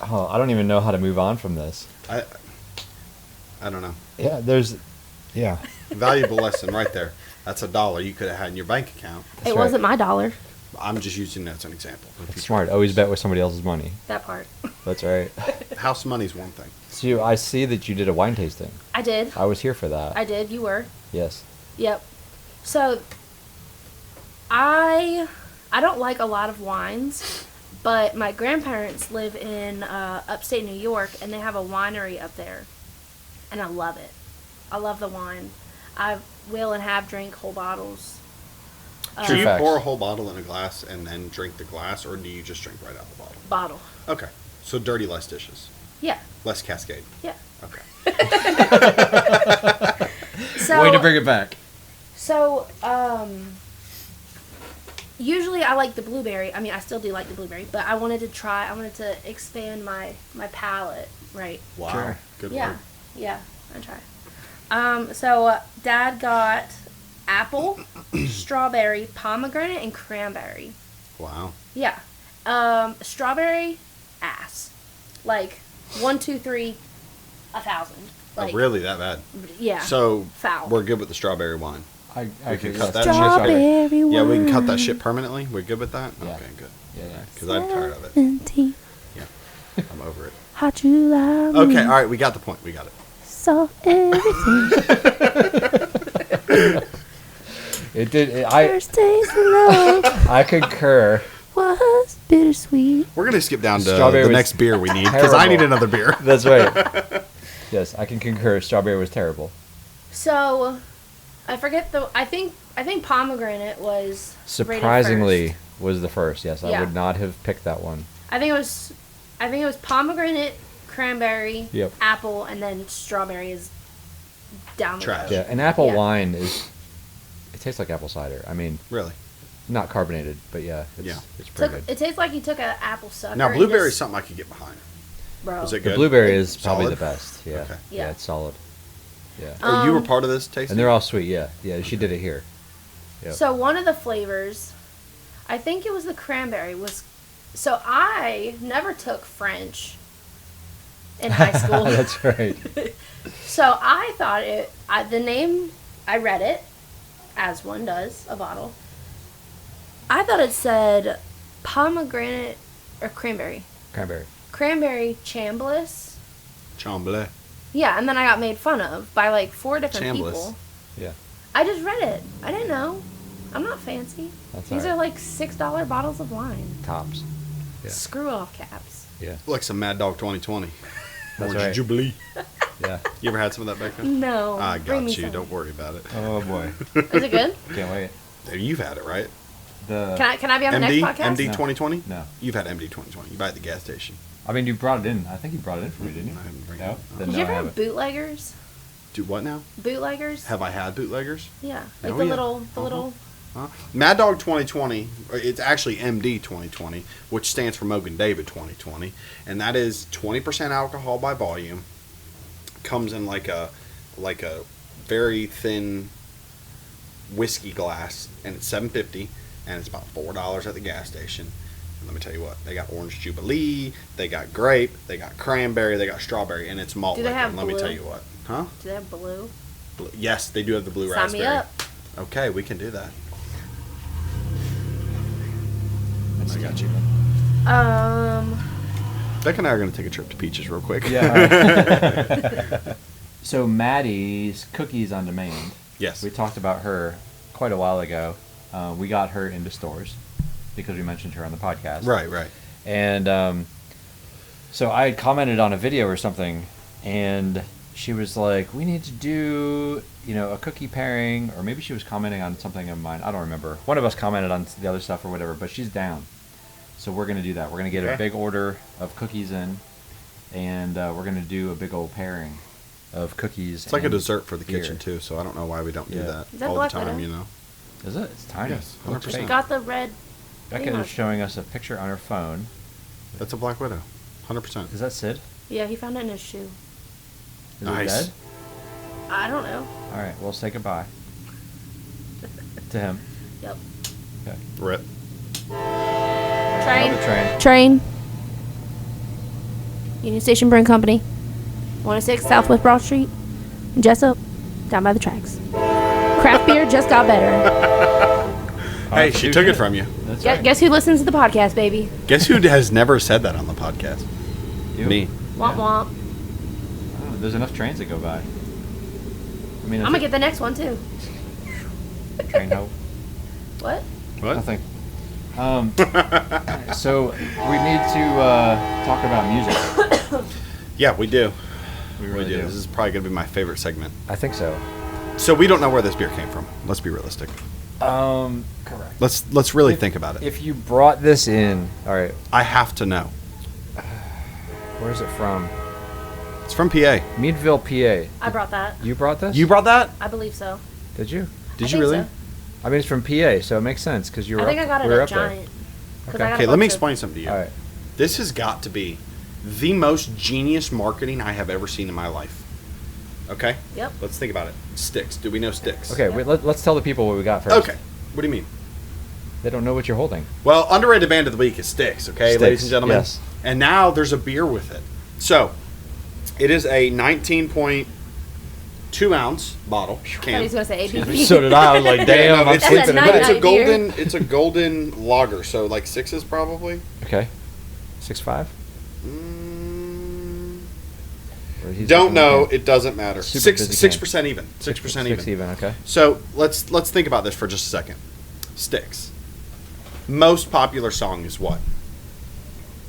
Oh, I don't even know how to move on from this. I don't know. Yeah. Valuable lesson right there. That's $1 you could have had in your bank account. That's It right. wasn't my dollar. I'm just using that as an example. That's smart. Always bet with somebody else's money. That part. That's right. House money's one thing. So I see that you did a wine tasting. I did. I was here for that. I did. You were. Yes. Yep. So I don't like a lot of wines, but my grandparents live in upstate New York, and they have a winery up there, and I love it. I love the wine. I will and have drank whole bottles. Do you facts. pour a whole bottle in a glass and then drink the glass, or do you just drink right out the bottle? Bottle. Okay. So dirty, less dishes. Yeah. Less cascade. Yeah. Okay. So Way to bring it back. So, usually I like the blueberry. I mean, I still do like the blueberry, but I wanted to expand my palate, right? Wow. Sure. Good Yeah, work. yeah, I try. So Dad got apple, strawberry, pomegranate, and cranberry. Wow. Yeah. Strawberry, ass. Like, 1, 2, 3, 1,000. Like, Really that bad? yeah. So Foul. we're good with the strawberry wine. I We can could cut that Strawberry shit. Yeah, we can cut that wine. shit permanently. We're good with that? Yeah. Okay, good. Yeah. Because I'm tired of it. 17, Yeah. I'm over it. hot July. Okay, all right, we got the point. We got it. Saw everything. It did. First taste of love I concur. was bittersweet. We're going to skip down to Strawberry the was next beer we need because I terrible. need another beer. That's right. Yes, I can concur. Strawberry was terrible. So, I forget I think pomegranate was rated Surprisingly, first. was the first. Yes, I Yeah. would not have picked that one. I think it was pomegranate, cranberry, Yep. apple, and then strawberry is down the Trash. road. Yeah, and apple Yeah. wine is. It tastes like apple cider. I mean, Really? not carbonated, but yeah, it's pretty good. It tastes like you took an apple sucker. Now, and blueberry is just- something I could get behind. Bro. Was it The good? blueberry is probably Solid? the best. Yeah. Okay. Yeah, Yeah. it's solid. Yeah. Oh, you were part of this tasting? And they're all sweet. Yeah. Yeah, she did it here. Yep. So one of the flavors, I think it was the cranberry, was. So I never took French in high school. That's right. So I thought the name, I read it, as one does, a bottle. I thought it said pomegranate or cranberry. Cranberry. Cranberry chambliss. Chamblay. Yeah, and then I got made fun of by like 4 different Chambliss. people. Yeah. I just read it. I didn't know. I'm not fancy. That's These all right. are like $6 bottles of wine. Tops. Yeah. Screw off caps. Yeah. Like some Mad Dog 2020. That's Orange right. Jubilee. Yeah. You ever had some of that, Bekah? No. I bring got me you. some. Don't worry about it. Oh boy. Is it good? Can't wait. You've had it, right? The. Can I be on the MD? next podcast? MD No. 2020? No. You've had MD 2020. You buy it at the gas station. I mean, you brought it in. I think you brought it in for me, didn't you? I haven't bring it No. up. Then Did no, you ever I have haven't. bootleggers? Do what now? Bootleggers? Have I had bootleggers? Yeah. Like Oh, the yeah. little. Huh? Mad Dog 2020, it's actually MD 2020, which stands for Mogan David 2020, and that is 20% alcohol by volume. Comes in like a very thin whiskey glass, and it's $7.50, and it's about $4 at the gas station. And let me tell you what, they got Orange Jubilee, they got grape, they got cranberry, they got strawberry, and it's malt Do they liquor. have And let me blue? tell you what, huh? Do they have blue? Yes, they do have the blue Sign raspberry. me up. Okay, we can do that. I got you. Beck and I are going to take a trip to Peaches real quick. Yeah. So Maddie's Cookies on Demand. Yes. We talked about her quite a while ago. We got her into stores because we mentioned her on the podcast. Right. And so I had commented on a video or something, and she was like, "We need to do, a cookie pairing," or maybe she was commenting on something of mine. I don't remember. One of us commented on the other stuff or whatever, but she's down. So we're gonna do that. We're gonna get a big order of cookies in, and we're gonna do a big old pairing of cookies. It's like a and dessert for the beer. kitchen, too, so I don't know why we don't do Yeah. that Is that all the Black time, Widow? Is it? It's tiny. Yes, It looks 100%. fake. Got the red. Becca thing on is showing us a picture on her phone. That's a Black Widow. 100%. Is that Sid? Yeah, he found it in his shoe. Is Nice. it dead? I don't know. All right, we'll say goodbye to him. Yep. Okay. Rip. Train. Another train. Train. Union Station Brewing Company. 106 Southwest Broad Street. Jessup. Down by the tracks. Craft beer just got better. Hey, she took it from you. That's right. Guess who listens to the podcast, baby? Guess who has never said that on the podcast? You? Me. Womp womp. Oh, there's enough trains that go by. I mean, I'm gonna get the next one too. train hope. What? What? Nothing. So we need to talk about music. Yeah, we do. We We really do. do. This is probably going to be my favorite segment. I think so. So we don't know where this beer came from. Let's be realistic. Correct. Let's really think about it. If you brought this in, all right, I have to know. where is it from? It's from PA. Meadville, PA. I brought that. You brought this? You brought that? I believe so. Did you? Did I you think really? so. I mean, it's from PA, so it makes sense because you were. I think up, I got it we were at up there. Giant. 'Cause Okay. I got a Okay, let me bunch of- explain something to you. All right. This has got to be the most genius marketing I have ever seen in my life. Okay? Yep. Let's think about it. Styx. Do we know Styx? Okay, Yeah. let's tell the people what we got first. Okay. What do you mean? They don't know what you're holding. Well, underrated band of the week is Styx, okay, Styx, ladies and gentlemen? yes. And now there's a beer with it. So, it is a 19.5 2-ounce bottle I thought he can. was gonna say ABV. So did I. I was like, damn, I'm it's, That's a sleeping in night bed. it's a night beer. golden. It's a golden lager. So like 6s probably. Okay. 6.5? Don't know. It doesn't matter. Super busy can. 6% even. 6% even. 6 even, okay. So let's think about this for just a second. Styx. Most popular song is what?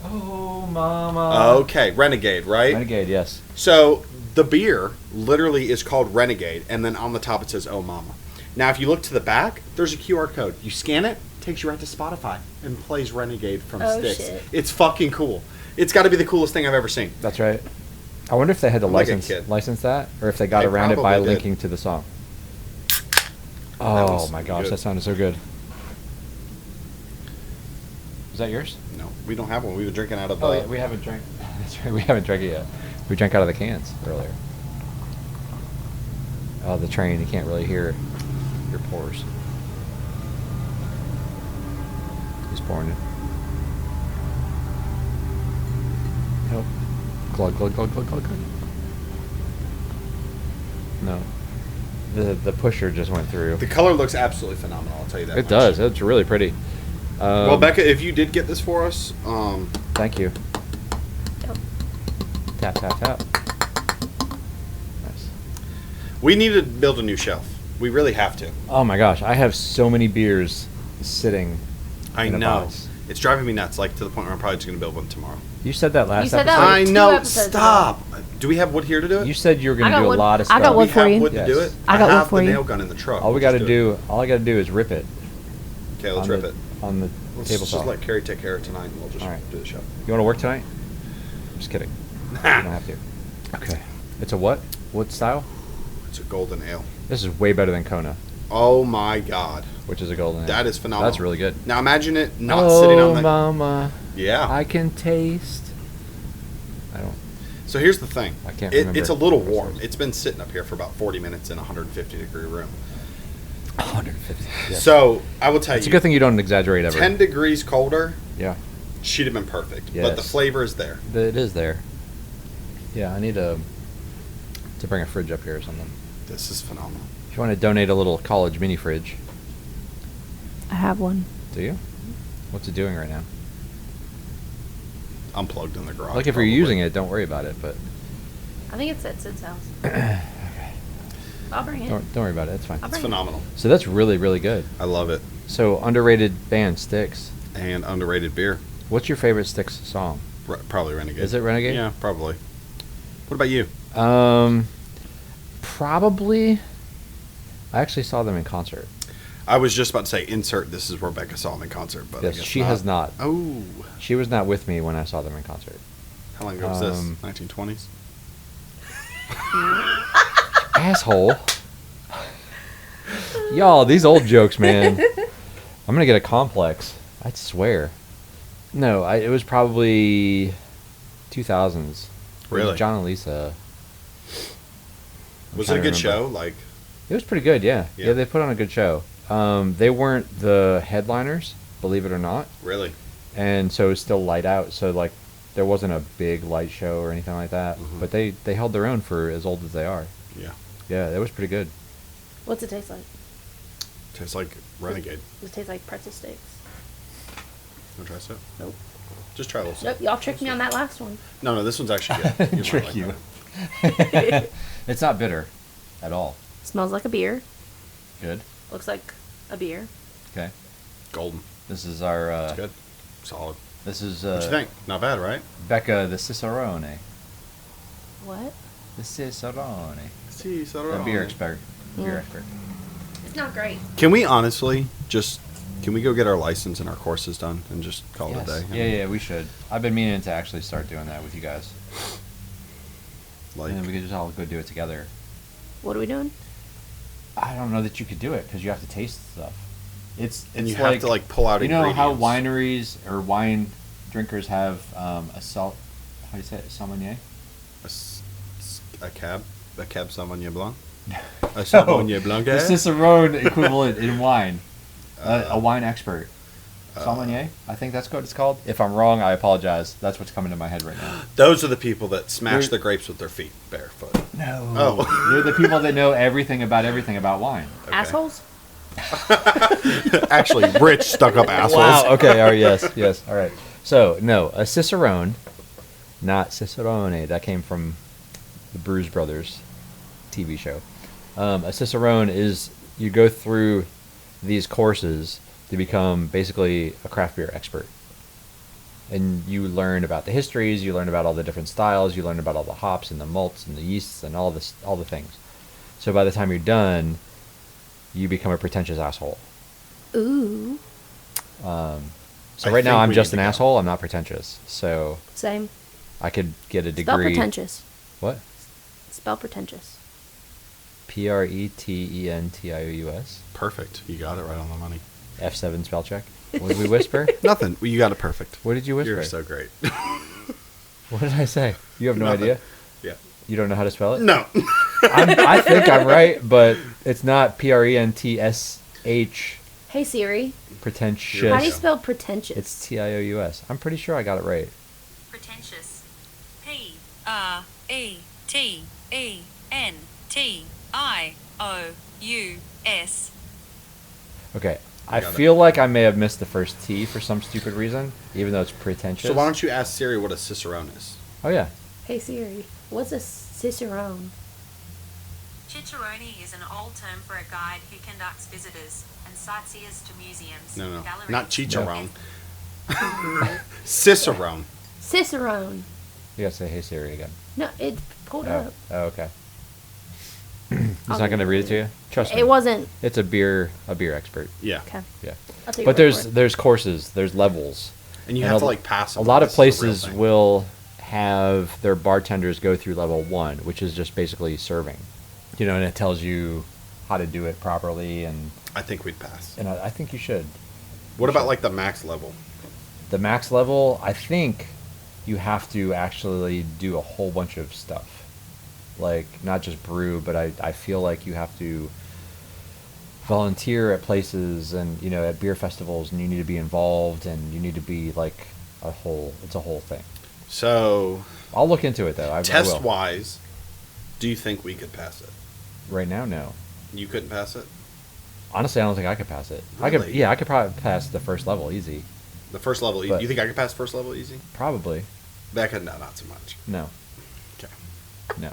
Oh, mama. Okay, Renegade, right? Renegade, yes. So the beer literally is called Renegade, and then on the top it says "Oh Mama." Now, if you look to the back, there's a QR code. You scan it, takes you right to Spotify, and plays Renegade from Oh, Styx. shit. It's fucking cool. It's got to be the coolest thing I've ever seen. That's right. I wonder if they had to I'm like a license kid. that, or if they got They around it by probably did. linking to the song. That Oh was my gosh, good. that sounded so good. Is that yours? No, we don't have one. We've been drinking out of the. Oh, yeah, we haven't drank. That's right, we haven't drank it yet. We drank out of the cans earlier. Oh, the train, you can't really hear your pores. He's pouring it. Nope. Glug, glug, glug, glug, glug, glug. No. The pusher just went through. The color looks absolutely phenomenal. I'll tell you that. It much. does. It's really pretty. Well, Bekah, if you did get this for us, Thank you. Yep. Tap, tap, tap. Nice. we need to build a new shelf. We really have to. Oh my gosh, I have so many beers sitting. I in a know. box. It's driving me nuts. Like to the point where I'm probably just going to build one tomorrow. You said that last You said that episode. like I two know. episodes ago. Stop. Do we have wood here to do it? You said you were going I to got do a wood. lot of I stuff. got we wood for have you. wood to do Yes. it. I got wood have for the you. nail gun in the truck. All we We'll got to just do, all I got to do is rip it. it. Okay, let's on rip the, it. on the Let's table just saw. let Carrie take care of it tonight, and we'll just All right. do the show. You want to work tonight? I'm just kidding. You don't have to. Okay. It's a what? What style? It's a golden ale. This is way better than Kona, Oh my god, which is a golden ale. that is phenomenal. That's really good. Now imagine it not sitting on the. Mama, Yeah. I can taste. I don't. So here's the thing. I can't remember. It's a little what it warm. says. It's been sitting up here for about 40 minutes in a 150-degree room. 150. Yes. So I will tell It's a you, good thing you don't exaggerate ever. 10 degrees colder, Yeah, she'd have been perfect. But the Yes. flavor is there. it is there. Yeah, I need to bring a fridge up here or something. This is phenomenal. If you want to donate a little college mini fridge, I have one. do you? What's it doing right now? Unplugged in the garage. Like if you're using it, don't worry about it. But I think it's at Sid's house. I'll bring it. don't worry about it. It's fine. I'll It's bring phenomenal. So that's really really good. I love it. So underrated band Styx. And underrated beer. What's your favorite Styx song? Probably Renegade. Is it Renegade? Yeah, probably. What about you? Probably. I actually saw them in concert. I was just about to say insert. This is where Bekah saw him in concert, but I Yes, guess she has not. Oh, She was not with me when I saw them in concert. how long ago was this? Um, 1920s. Asshole. Y'all, these old jokes, man. I'm gonna get a complex. I swear. No, it was probably 2000s. It was Really? John and Lisa. I'm Was it trying a to good remember. show? Like, It was pretty good, yeah. Yeah. Yeah, they put on a good show. They weren't the headliners, believe it or not. really? And so it was still light out, so like there wasn't a big light show or anything like that. Mhm. But they held their own for as old as they are. Yeah. Yeah, that was pretty good. What's it taste like? Tastes like Renegade. Does it taste like pretzel sticks? Want to try some? Nope. Just try a little. Nope. sip. Y'all tricked me on that last one. No, this one's actually good. might Trick like you. that. It's not bitter at all. Smells like a beer. Good. Looks like a beer. Okay. Golden. This is our. It's good. Solid. This is. What you think? Not bad, right? Bekah the Cicerone. What? The Cicerone. See, The beer expert. Beer Mm. expert. It's not great. Can we honestly just? Can we go get our license and our courses done and just call it a day? Yeah, we should. I've been meaning to actually start doing that with you guys. Like, And then we could just all go do it together. What are we doing? I don't know that you could do it because you have to taste stuff. It's and you like, have to like pull out. you know how ingredients. wineries or wine drinkers have a salt. How do you say it? Sommelier. a cab Sauvignon Blanc. A Sauvignon Blanc. The Cicerone equivalent in wine. A wine expert. Sauvignon, I think that's what it's called. If I'm wrong, I apologize. That's what's coming to my head right now. Those are the people that smash the grapes with their feet barefoot. No. Oh. They're the people that know everything about wine. Okay. Assholes? Actually, rich, stuck-up assholes. Wow. Okay. All right. Yes. All right. So, no, a Cicerone, not Cicerone. That came from the Brews Brothers TV show. A Cicerone is you go through these courses to become basically a craft beer expert. And you learn about the histories, you learn about all the different styles, you learn about all the hops and the malts and the yeasts and all the things. So by the time you're done, you become a pretentious asshole. Ooh. So right now I'm just an asshole. I'm not pretentious. So Same. I could get a degree. Spell pretentious. What? Spell pretentious. Pretentious. Perfect. You got it right on the money. F7 spell check. What did we whisper? Nothing. You got it perfect. What did you whisper? You're so great. What did I say? You have no Nothing. idea? Yeah. You don't know how to spell it? No. I think I'm right, but it's not Prentsh. Hey Siri. Pretentious. How do you spell pretentious? It's Tious. I'm pretty sure I got it right. Pretentious. Pretentious. Okay. I I got it. feel like I may have missed the first T for some stupid reason, even though it's pretentious. So why don't you ask Siri what a Cicerone is? Oh, yeah. Hey Siri. What's a cicerone? Cicerone is an old term for a guide who conducts visitors and sightseers to museums, No. galleries, Not Cicerone. and- Cicerone. Cicerone. You gotta say, hey, Siri again. No, it pulled Oh, up. okay. He's not going to read it to you? Trust me. It wasn't. It's a beer expert. Yeah. Okay. Yeah. I'll take But your word for it. there's courses, there's levels. And you And have to a- like pass A them. lot of This is a real places thing. will have their bartenders go through level 1, which is just basically serving. You know, and it tells you how to do it properly, and I think we'd pass. I think you should. What about like the max level? The max level, I think you have to actually do a whole bunch of stuff. Like, not just brew, but I feel like you have to volunteer at places and, you know, at beer festivals, and you need to be involved, and you need to be like it's a whole thing. So, I'll look into it, though. I will. test-wise, do you think we could pass it? Right now, no. You couldn't pass it? Honestly, I don't think I could pass it. Really? I could probably pass the first level easy. The first level, But- you think I could pass first level easy? Probably. Becca, no, not so much. No. Okay. No.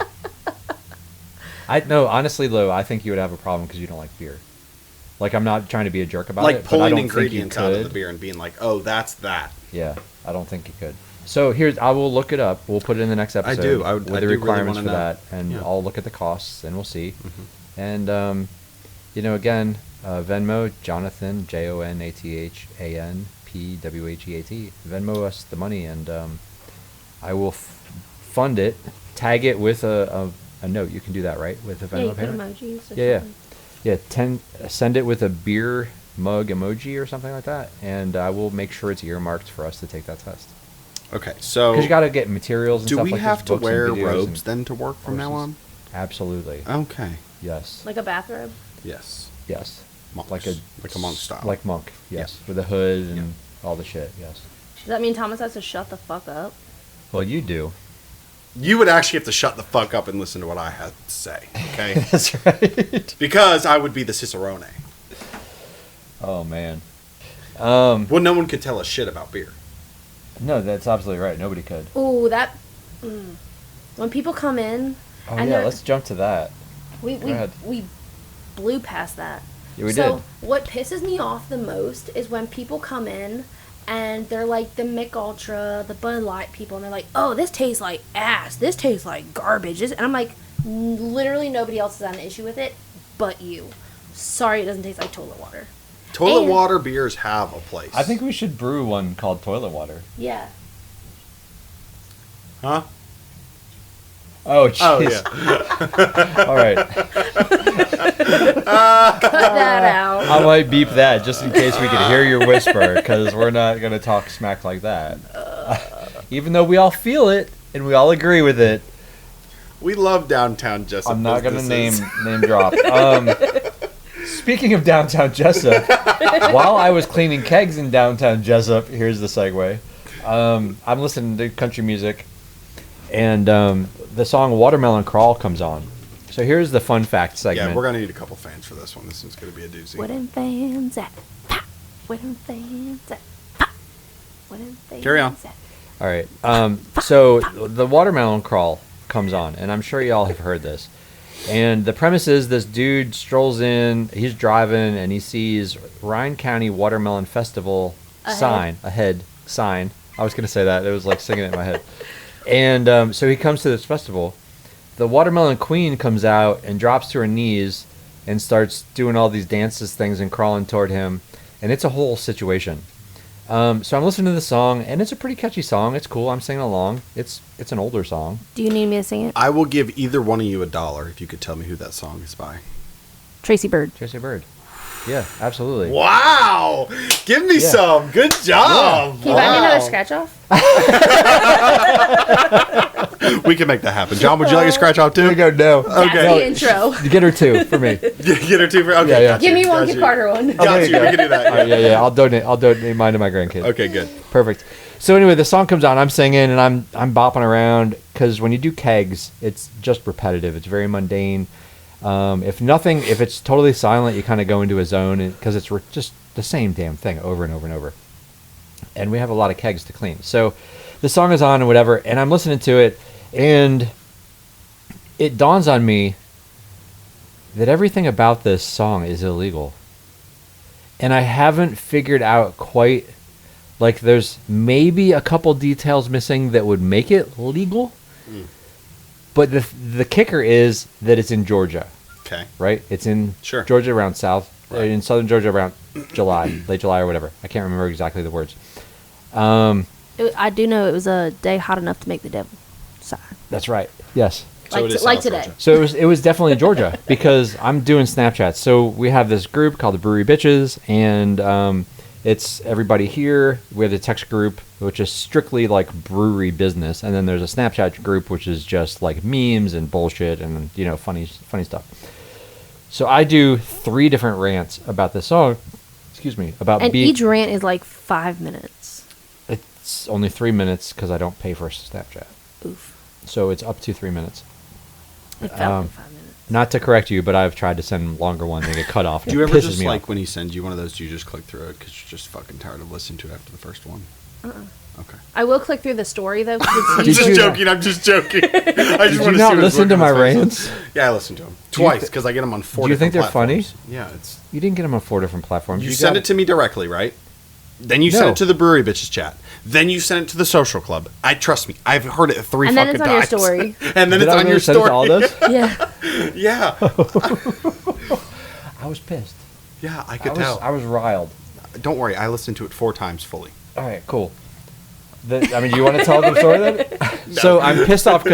No, honestly, though, I think you would have a problem because you don't like beer. Like, I'm not trying to be a jerk about Like it, but I pulling don't ingredients think you out could. of the beer and being like, oh, that's that. Yeah, I don't think you could. So I will look it up. We'll put it in the next episode. do. I with do the really requirements wanna for know. that, and Yeah. I'll look at the costs, and we'll see. Mhm. And you know, again, Venmo, Jonathan, JONATHANPWHEAT. Venmo us the money, and I will fund it. Tag it with a note. You can do that, right? With a Yeah, you Venmo put payment. emojis. Or Yeah, something. yeah. Send it with a beer mug emoji or something like that, and I will make sure it's earmarked for us to take that test. Okay, so Because you got to get materials and do stuff we like have this, to books and wear videos robes and then to work from now on? courses. Absolutely. Okay. Yes. Like a bathrobe. Yes. Yes. Monks. Like a monk style. Like monk. Yeah. Yes. With a hood and Yeah. all the shit. Yes. Does that mean Thomas has to shut the fuck up? Well, you do. You would actually have to shut the fuck up and listen to what I had to say, okay? That's right. Because I would be the Cicerone. Oh man. Well, no one could tell us shit about beer. No, that's absolutely right. Nobody could. Ooh, that. When people come in, Oh and yeah. they're- Let's jump to that. we ahead. blew past that. Yeah, we so did. what pisses me off the most is when people come in and they're like the Mick Ultra, the Bud Light people, and they're like, "Oh, this tastes like ass. This tastes like garbage." And I'm like, literally nobody else has had an issue with it, but you. Sorry, it doesn't taste like toilet water. Toilet And- water beers have a place. I think we should brew one called toilet water. Yeah. Huh? Oh, jeez. Oh, yeah. All right. Cut that out. I might beep that just in case we could hear your whisper, because we're not going to talk smack like that. Even though we all feel it and we all agree with it, We love downtown Jessup I'm not going to businesses. name drop. Speaking of downtown Jessup, while I was cleaning kegs in downtown Jessup, here's the segue. I'm listening to country music, and the song "Watermelon Crawl" comes on. So here's the fun fact segment. Yeah, we're gonna need a couple fans for this one. This one's gonna be a doozy. Where them fans at? Pop. Where them fans at? Pop. Where them fans Carry on. at? All right. So the Watermelon Crawl comes on, and I'm sure y'all have heard this. And the premise is this dude strolls in, he's driving, and he sees Ryan County Watermelon Festival sign. I was going to say that. It was like singing it in my head. And so he comes to this festival. The Watermelon Queen comes out and drops to her knees and starts doing all these dances things and crawling toward him. And it's a whole situation. So I'm listening to the song, and it's a pretty catchy song. It's cool. I'm singing along. It's an older song. Do you need me to sing it? I will give either one of you $1 if you could tell me who that song is by. Tracy Bird. Tracy Bird. Yeah, absolutely. Wow! Give me some. Good job. Can you buy me another scratch off? We can make that happen. John, would you like a scratch off too? There you go. No. That's the intro. Get her two for me. Get her two for. Okay. Yeah, yeah. got Give you, me one, got give you. Carter one. Got you. We can do that. All right, yeah. I'll donate mine to my grandkids. Okay, good. Perfect. So anyway, the song comes on. I'm singing and I'm bopping around because when you do kegs, it's just repetitive. It's very mundane. If it's totally silent, you kind of go into a zone because it's just the same damn thing over and over and over. And we have a lot of kegs to clean. So the song is on and whatever, and I'm listening to it, and it dawns on me that everything about this song is illegal. And I haven't figured out quite, like, there's maybe a couple details missing that would make it legal. But the kicker is that it's in Georgia. Okay. Right? It's in Sure. Georgia around Right. in southern Georgia around late July or whatever. I can't remember exactly the words. I do know it was a day hot enough to make the devil sigh. That's right. Yes. So it is like South today. Georgia. So it was definitely Georgia because I'm doing Snapchats. So we have this group called the Brewery Bitches, and it's everybody here. We have the text group, which is strictly like brewery business, and then there's a Snapchat group, which is just like memes and bullshit and funny stuff. So I do 3 different rants about this song. Excuse me, about And each rant is like 5 minutes. It's only 3 minutes because I don't pay for Snapchat, Oof. so it's up to 3 minutes. It felt like 5 minutes. Not to correct you, but I've tried to send longer ones and get cut off. Do you It ever pisses just me like off. when he sends you one of those? Do you just click through it because you're just fucking tired of listening to it after the first one? Okay. I will click through the story though. 'cause I'm it's Did just you- joking. I'm just joking. I just Did want you to not see what listen to my rants? rants? Yeah, I listened to them Do you twice thi- because I get them on 4 Do you think different they're funny? platforms. Yeah, it's. You didn't get them on 4 different platforms. You send it to me directly, right? Then you send No. it to the Brewery Bitches chat. Then you send it to the social club. Trust me, I've heard it 3 And then fucking it's on your times. story. And then Did it's I on really your send it story. to all those? Yeah. Yeah, I was pissed. yeah, I could tell. I was riled. Don't worry, I listened to it 4 times fully. All right, cool. Do you want to tell the story then? So I'm pissed off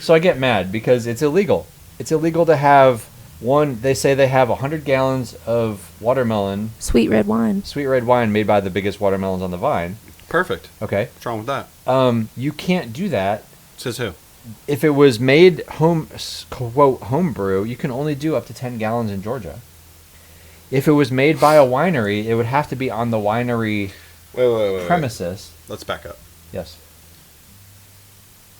so I get mad because it's illegal. It's illegal to have they say they have 100 gallons of watermelon, Sweet red wine. sweet red wine made by the biggest watermelons on the vine. Perfect. Okay. What's wrong with that? You can't do that. Says who? If it was made homebrew, you can only do up to 10 gallons in Georgia. If it was made by a winery, it would have to be on the winery Wait. premises. Let's back up. Yes.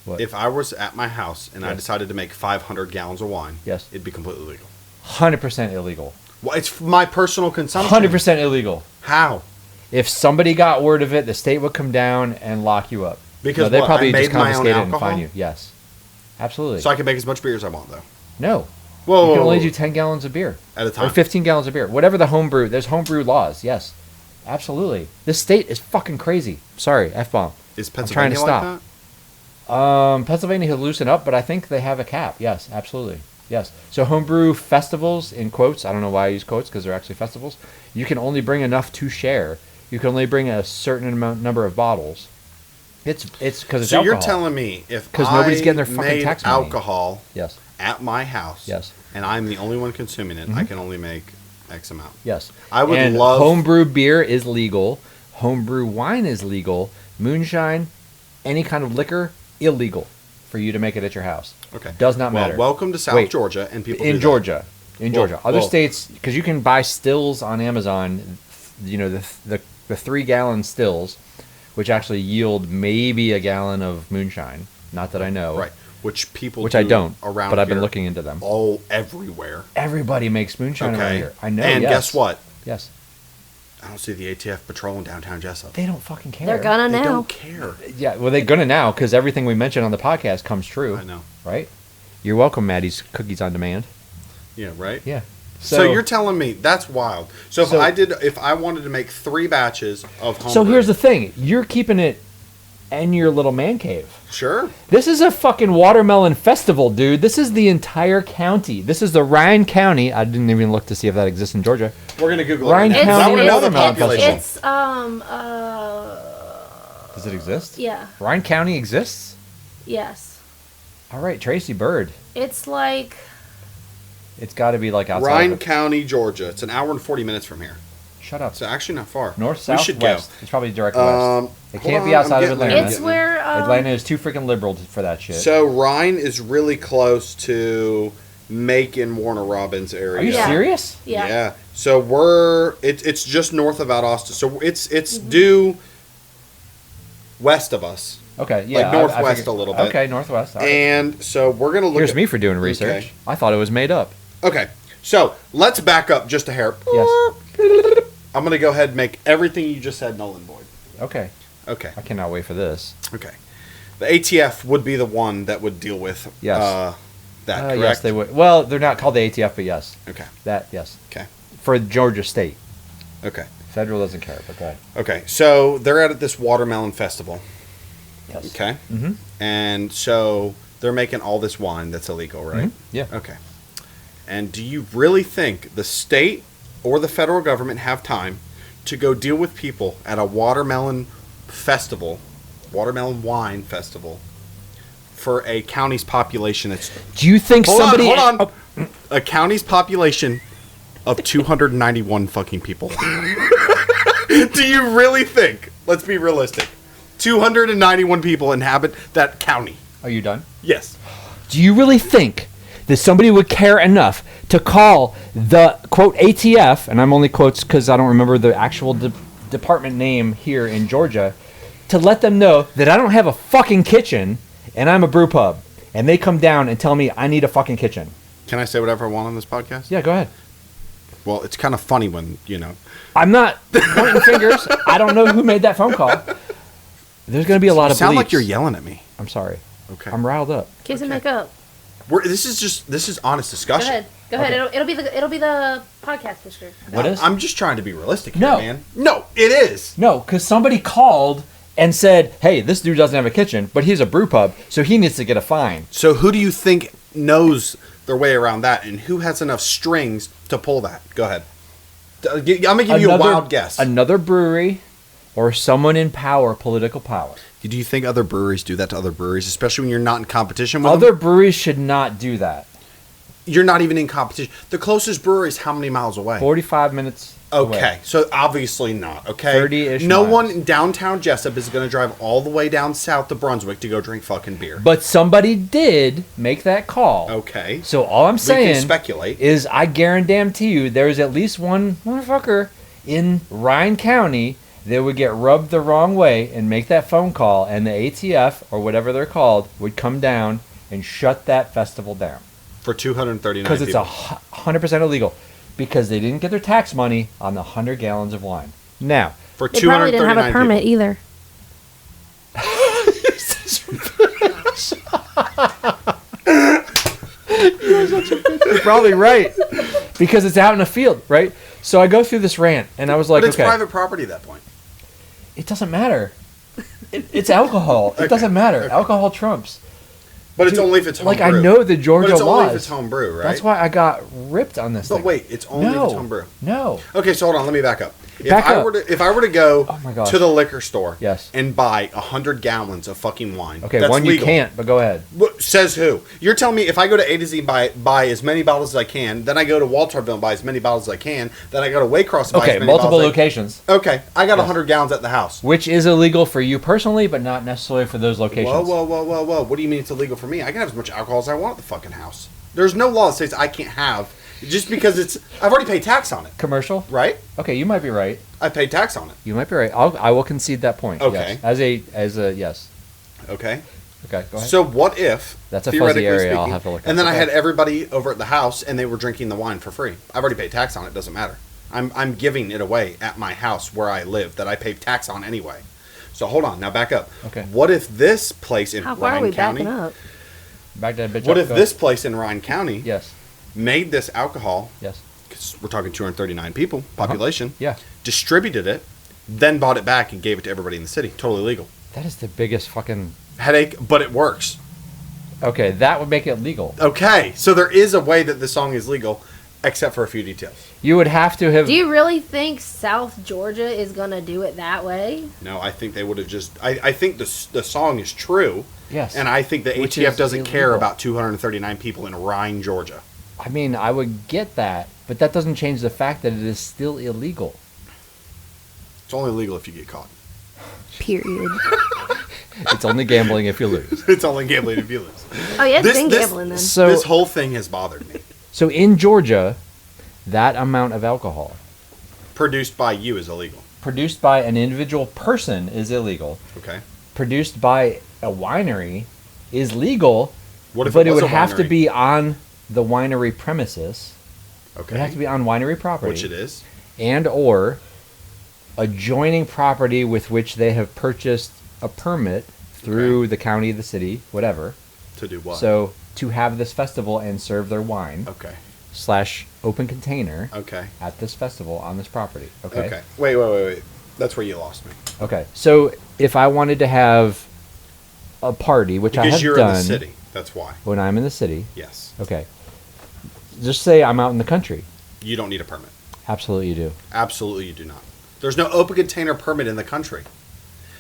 What? If I was at my house and I Yes. decided to make 500 gallons of wine, Yes. it'd be completely legal. 100% illegal. Well, it's my personal consumption. 100% illegal. How? If somebody got word of it, the state would come down and lock you up. Because no, they what, probably I just made my own confiscate it and alcohol? fine you. Yes. Absolutely. So I can make as much beer as I want, though. No. Whoa, You can whoa, only whoa. do 10 gallons of beer. At a Or time. 15 gallons of beer. Whatever the homebrew. There's homebrew laws. Yes. Absolutely. This state is fucking crazy. Sorry. F-bomb. Is I'm trying Pennsylvania to like stop. that? Pennsylvania has loosened up, but I think they have a cap. Yes. Absolutely. Yes. So homebrew festivals, in quotes, I don't know why I use quotes because they're actually festivals, you can only bring enough to share. You can only bring a certain number of bottles. It's because it's So alcohol. you're telling me if 'Cause I nobody's getting their fucking made tax money. alcohol Yes. at my house, Yes. and I'm the only one consuming it, I can only make X amount. Yes. I would and love- homebrew beer is legal. Homebrew wine is legal. Moonshine, any kind of liquor, illegal for you to make it at your house. Okay. Does not matter. Well, welcome to South Wait. Georgia, and people In do that. Georgia. in Well, Georgia. Other well- states, because you can buy stills on Amazon, the 3-gallon stills, which actually yield maybe a gallon of moonshine. Not that I know. Right. Which people Which do I don't, around but I've been here looking into them. all everywhere. Everybody makes moonshine around Okay. here. I know. And yes. guess what? Yes. I don't see the ATF patrol in downtown Jessup. They don't fucking care. They're gonna They now. don't care. Yeah, well, they're gonna now because everything we mentioned on the podcast comes true. I know. Right? You're welcome, Maddie's Cookies on Demand. Yeah, right? Yeah. So you're telling me that's wild. So So- if I wanted to make 3 batches of home So brew- here's the thing: you're keeping it in your little man cave. Sure. This is a fucking watermelon festival, dude. This is the entire county. This is the Ryan County. I didn't even look to see if that exists in Georgia. We're gonna Google Ryan it. Right now. County I wanna know the Watermelon population. Festival. It's Does it exist? yeah, Ryan County exists. yes. All right, Tracy Bird. It's like It's got to be like outside. Ryan of it. County, Georgia. It's an hour and 40 minutes from here. Shut up. It's actually not far. North, We south, should west. It's probably direct west. go. It Hold can't be on, outside of I'm getting Atlanta. there. it's where Atlanta is too freaking liberal for that shit. So Ryan is really close to Macon, Warner Robins area. Are you Yeah. serious? yeah. So it's just north of Valdosta. So it's due west of us. Okay, yeah. Like northwest figured- a little bit. Okay, northwest. All right. And so we're gonna look Here's at me for doing research. Okay. I thought it was made up. Okay. So let's back up just a hair. Yes. I'm gonna go ahead and make everything you just said null and void. Okay. Okay. I cannot wait for this. Okay. The ATF would be the one that would deal with Yes. that, correct? Yes, they would. Well, they're not called the ATF, but yes. Okay. That, yes. Okay. For Georgia State. Okay. Federal doesn't care, but go ahead. Okay. So they're at this watermelon festival. Yes. Okay. Mm-hmm. And so they're making all this wine that's illegal, right? Yeah. Okay. And do you really think the state or the federal government have time to go deal with people at a watermelon festival, watermelon wine festival, for a county's population that's... Do you think somebody... Hold on. Oh, A county's population of 291 fucking people. Do you really think, let's be realistic, 291 people inhabit that county? are you done? Yes. Do you really think that somebody would care enough to call the, quote, ATF, and I'm only quotes because I don't remember the actual department name here in Georgia, to let them know that I don't have a fucking kitchen and I'm a brew pub, and they come down and tell me I need a fucking kitchen? Can I say whatever I want on this podcast? Yeah, go ahead. Well, it's kind of funny when, you know. I'm not pointing fingers. I don't know who made that phone call. There's going to be a lot You of sound like bleeps. you're yelling at me. I'm sorry. Okay. I'm riled up. Kiss and make up. This is honest Go discussion. ahead. Go ahead. Okay. It'll be the podcast history. What is? I'm just trying to be realistic here, No. man. No, it is. No, because somebody called and said, hey, this dude doesn't have a kitchen, but he's a brew pub, so he needs to get a fine. So who do you think knows their way around that, and who has enough strings to pull that? Go ahead. I'm gonna give you a wild guess. Another brewery or someone in power, political power. Do you think other breweries do that to other breweries, especially when you're not in competition with Other them? breweries should not do that. You're not even in competition. The closest brewery is how many miles away? 45 minutes Okay, away. so obviously not. Okay, 30-ish No miles. one in downtown Jessup is going to drive all the way down south to Brunswick to go drink fucking beer. But somebody did make that call. Okay, So all I'm we can saying speculate. is I guarantee you there's at least one motherfucker in Ryan County that would get rubbed the wrong way and make that phone call, and the ATF or whatever they're called would come down and shut that festival down For 239 because it's people. 100% illegal because they didn't get their tax money on the 100 gallons of wine. Now, For They probably didn't have a 239 permit people. either. you're probably right because it's out in the field, right? So I go through this rant and I was like, But it's okay, private property at that point. it doesn't matter. It's alcohol. It Okay, doesn't matter. okay. Alcohol trumps. But it's Dude, only if it's home like brew. I know the Georgia But it's only laws. if it's home brew, right? That's why I got ripped on this But thing. wait, it's only if it's home brew. No. Okay, so hold on. Let me back up. Back up. If I were to go Oh my gosh. to the liquor store, Yes. and buy 100 gallons of fucking wine, Okay, that's one legal. you can't, but go ahead. Says who? You're telling me if I go to A to Z and buy as many bottles as I can, then I go to Walterville and buy as many bottles as I can, then I go to Waycross and buy Okay, as many multiple bottles locations, Okay, I got Yes. 100 gallons at the house. which is illegal for you personally, but not necessarily for those locations. Whoa. What do you mean it's illegal for me? I can have as much alcohol as I want at the fucking house. There's no law that says I can't have Just because I've already paid tax on it, Commercial? right? Okay, you might be right. I paid tax on it. You might be right. I will concede that point. Okay. Yes. As a yes. Okay. Okay, go ahead. So what if, That's a fuzzy theoretically area I'll speaking, have to look at. and then I Okay. had everybody over at the house and they were drinking the wine for free. I've already paid tax on it. Doesn't matter. I'm giving it away at my house where I live that I paid tax on anyway. So hold on. Now back up. Okay. What if this place in How far are Ryan we County? backing up? Back that bitch What up, if go. this place in Ryan County Yes. made this alcohol? Yes. Because we're talking 239 people population. Yeah. Distributed it, then bought it back and gave it to everybody in the city. Totally legal. That is the biggest fucking... Headache, but it works. Okay, that would make it legal. Okay, so there is a way that the song is legal, except for a few details. You would have to have... Do you really think South Georgia is gonna do it that way? No, I think they would have just. I think the song is true. Yes. And I think the Which ATF is doesn't care illegal. about 239 people in Rhine, Georgia. I mean, I would get that, but that doesn't change the fact that it is still illegal. It's only legal if you get caught. Period. It's only gambling if you lose. It's only gambling if you lose. Oh yeah, it's This- been this- gambling then. So, This whole thing has bothered me. so in Georgia, that amount of alcohol Produced by you is illegal. produced by an individual person is illegal. Okay. Produced by a winery is legal, What if but it was would a have to winery? be on the winery premises. It Okay. would have to be on winery property. Which it is. And or adjoining property with which they have purchased a permit through the county, the city, whatever. To do what? So to have this festival and serve their wine Okay. / open container Okay. at this festival on this property. Okay. Okay. Wait. That's where you lost me. Okay. So if I wanted to have a party, which I Because have you're done in the city. That's why. when I'm in the city, Yes. okay. Just say I'm out in the country. You don't need a permit. Absolutely, you do. Absolutely, you do not. There's no open container permit in the country.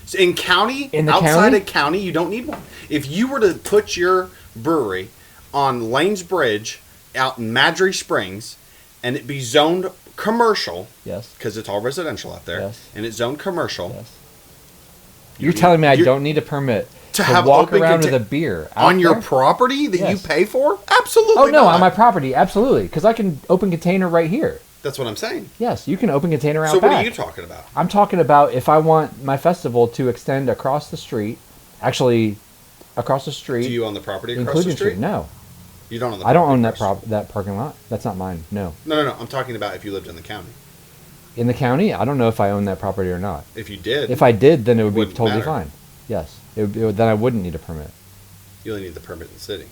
So in county, In the outside county? of county, you don't need one. If you were to put your brewery on Lanes Bridge out in Madry Springs, and it be zoned commercial, Yes. because it's all residential out there, Yes. and it's zoned commercial, Yes. You're telling me I you're- don't need a permit to to have walk open around conta- with a beer out on your there? property that Yes. you pay for? Absolutely. Oh no, not. on my property, absolutely, because I can open container right here. That's what I'm saying. Yes, you can open container out So back. what are you talking about? I'm talking about if I want my festival to extend across the street, actually across the street, Do you own the property across including the street? No, You don't own the I don't property own that across- that parking lot. That's not mine. No, No. I'm talking about if you lived in the county. in the county, I don't know if I own that property or not. If you did, If I did, then it would be Wouldn't totally matter. fine. Yes, then I wouldn't need a permit. you only need the permit in the city.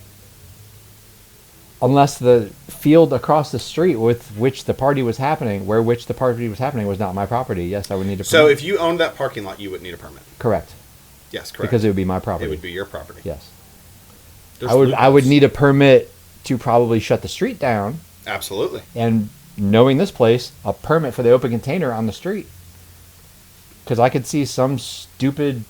Unless the field across the street with which the party was happening, was not my property. Yes, I would need a permit. So if you owned that parking lot, you wouldn't need a permit. Correct, Yes, correct. because it would be my property. it would be your property. Yes, There's I would loopholes. need a permit to probably shut the street down, Absolutely. and knowing this place, a permit for the open container on the street. Because I could see some stupid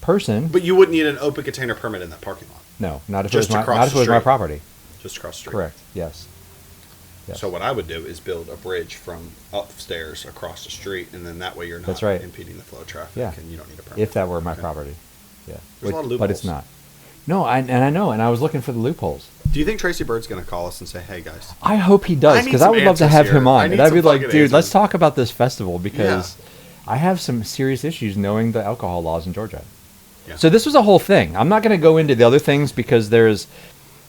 person. But you wouldn't need an open container permit in that parking lot. No, not if Just it was across not if the it was my street. property. Just across the street. Correct. Yes. Yes. So what I would do is build a bridge from upstairs across the street, and then that way you're not That's right. impeding the flow of traffic, Yeah. and you don't need a permit. If that were my Okay. property. Yeah. There's a lot of But it's loopholes. not. No, and I know, and I was looking for the loopholes. Do you think Tracy Bird's going to call us and say, "Hey guys, I hope he I does, need because I some would love to answers have here. him I on. need And I'd be some like, fucking dude, let's answers." talk about this festival, because I have some serious issues knowing the alcohol laws in Georgia. Yeah. So this was a whole thing. I'm not going to go into the other things, because there's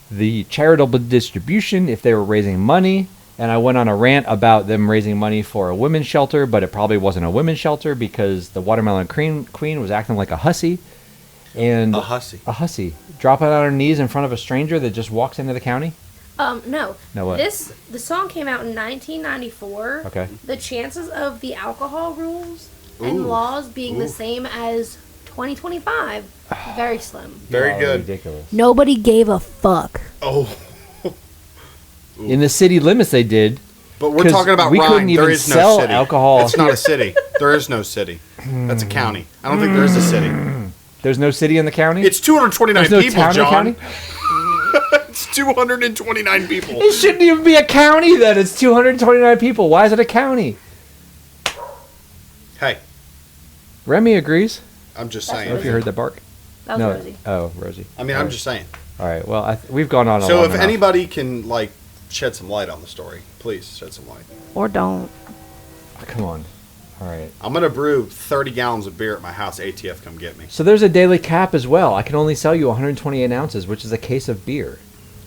the charitable distribution, if they were raising money, and I went on a rant about them raising money for a women's shelter, but it probably wasn't a women's shelter because the watermelon queen was acting like a hussy. And a hussy"? a hussy. Dropping on her knees in front of a stranger that just walks into the county? No. No, what? The song came out in 1994. Okay. The chances of the alcohol rules and Ooh. laws being Ooh. the same as 2025, very slim. Very Oh, good. Ridiculous. Nobody gave a fuck. Oh, In the city limits they did. but we're 'Cause talking about we Rhine. couldn't There even is no sell city. alcohol It's not a city. There is no city. That's a county. I don't think there is a city. There's no city in the county? It's 229 There's no people, town in the John. county? It's 229 people. It shouldn't even be a county then. It's 229 people. Why is it a county? Hey, Remy agrees. I'm just I don't know saying. if you heard that bark. That was No. Rosie. Oh, Rosie. I mean, I'm just saying. All right. Well, we've gone on a So long if enough. anybody can like shed some light on the story. Please shed some light. Or don't. Oh, come on. All right. I'm gonna brew 30 gallons of beer at my house. ATF, come get me. So there's a daily cap as well. I can only sell you 128 ounces, which is a case of beer.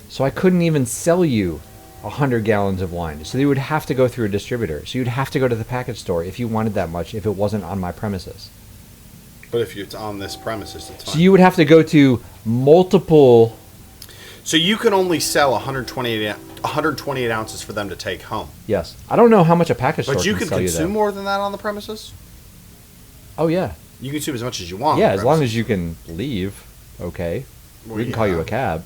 So I couldn't even sell you 100 gallons of wine. So you would have to go through a distributor. So you'd have to go to the package store if you wanted that much, if it wasn't on my premises. But if it's on this premises, it's fine. So you would have to go to multiple... So you can only sell 128 ounces for them to take home. Yes. I don't know how much a package store But you can can sell you, consume though. more than that on the premises? Oh, yeah. You can consume as much as you want. Yeah, on the as long premises. as you can leave, okay. Well, We can call you yeah. a cab.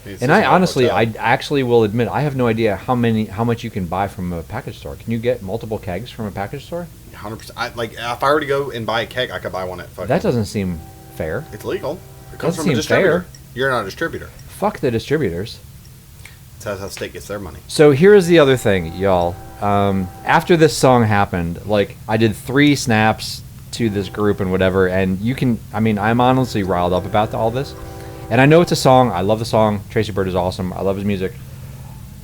It's And just I not a honestly, hotel. I actually will admit, I have no idea how much you can buy from a package store. Can you get multiple kegs from a package store? 100%. Like, if I were to go and buy a keg, I could buy one at fucking... That doesn't seem fair. It's legal. It comes Doesn't from a seem distributor. fair. You're not a distributor. Fuck the distributors. That's how State gets their money. So here's the other thing, y'all. After this song happened, like, I did 3 snaps to this group and whatever, and you can, I mean, I'm honestly riled up about all this. And I know it's a song. I love the song. Tracy Bird is awesome. I love his music.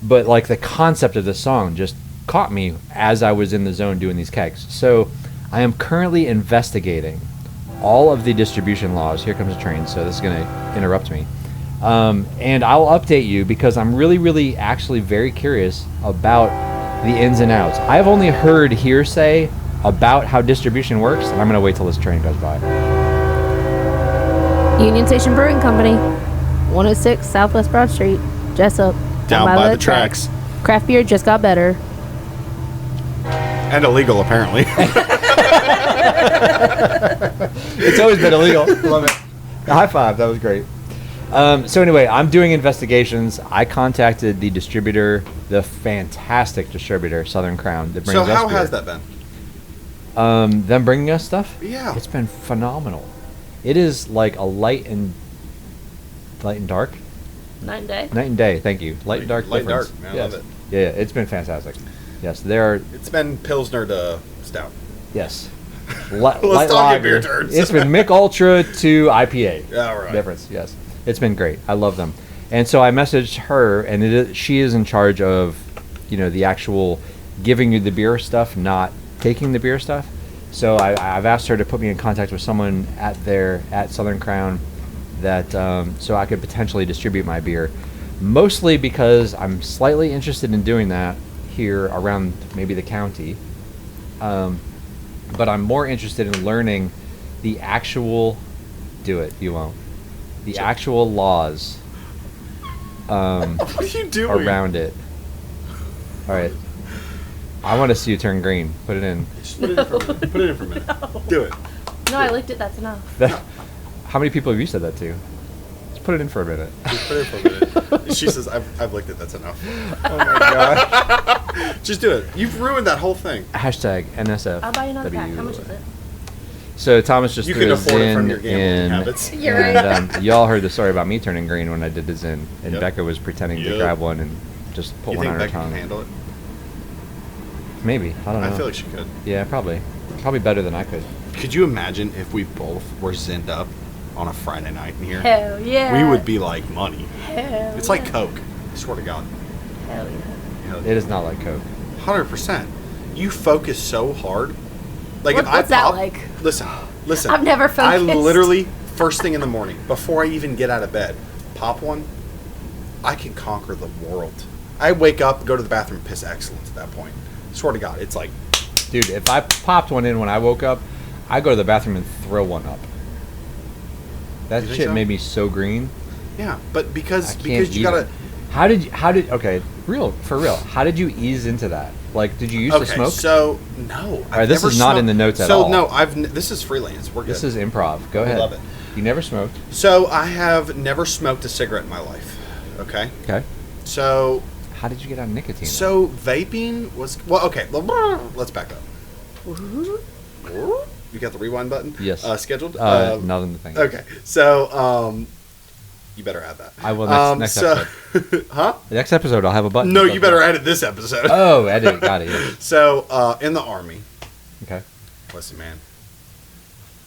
But, like, the concept of this song just caught me as I was in the zone doing these kegs. So I am currently investigating all of the distribution laws. Here comes a train, so this is going to interrupt me. And I'll update you because I'm really, really actually very curious about the ins and outs. I've only heard hearsay about how distribution works, and I'm going to wait till this train goes by. Union Station Brewing Company, 106 Southwest Broad Street, Jessup. Down by the tracks. Craft beer just got better. And illegal, apparently. It's always been illegal. Love it. High five. That was great. So anyway, I'm doing investigations. I contacted the distributor, the fantastic distributor, Southern Crown, that brings So us how beer. has that been? Them bringing us stuff? Yeah. It's been phenomenal. It is like a light and dark. Night and day. Night and day. Thank you. Light and dark. Light and difference. dark, man, I Yes. love it. Yeah, it's been fantastic. Yes, there are. It's been Pilsner to Stout. Yes. Let's Light talk beer lager. turds. It's been Mick Ultra to IPA. All right. Difference. Yes, it's been great. I love them. And so I messaged her, and she is in charge of, the actual giving you the beer stuff, not taking the beer stuff. So I've asked her to put me in contact with someone at Southern Crown that so I could potentially distribute my beer. Mostly because I'm slightly interested in doing that here around maybe the county. But I'm more interested in learning the actual the actual laws What are you doing? around it. All right. I want to see you turn green. Put it in. Just put it in for a minute. Put it in for a minute. Do it. No, I licked it. That's enough. How many people have you said that to? Just put it in for a minute. Just put it in for a minute. She says, I've licked it. That's enough. Oh my gosh. Just do it. You've ruined that whole thing. Hashtag NSF. I'll buy you another pack. How much is it? So Thomas just You threw can his afford it Zin from your gambling in, habits. You're and y'all heard the story about me turning green when I did the Zin, and Yep. Becca was pretending to Yep. grab one and just put You one think on her Bekah can tongue. handle it? Maybe. I don't know. I feel like she could. Yeah, probably. Probably better than I could. Could you imagine if we both were zinned up on a Friday night in here? Hell yeah. We would be like money. Hell It's like yeah. Coke. I swear to God. Hell yeah. It is not like Coke. 100%. You focus so hard. Like What- if I what's that pop, like? Listen. I've never I focused. literally first thing in the morning before I even get out of bed, pop one. I can conquer the world. I wake up, go to the bathroom, piss excellence at that point. Swear to God, it's like Dude, if I popped one in when I woke up, I'd go to the bathroom and throw one up. That You think shit so? made me so green. yeah, but I because can't you even. gotta. Okay, for real. How did you ease into that? Like, did you used to smoke? So no. All right, this is not in the notes at all. So no, this is freelance. We're good. This is improv. Go I ahead. love it. You never smoked. So I have never smoked a cigarette in my life. Okay. Okay. So How did you get on nicotine? So vaping was okay. Let's back up. You got the rewind button? Yes. Scheduled. not in the thing. Okay. So you better add that. I will next episode. Huh? The next episode, I'll have a button. No, you better edit this episode. Oh, edit. Got it. Yeah. So in the army. Okay. Listen, man.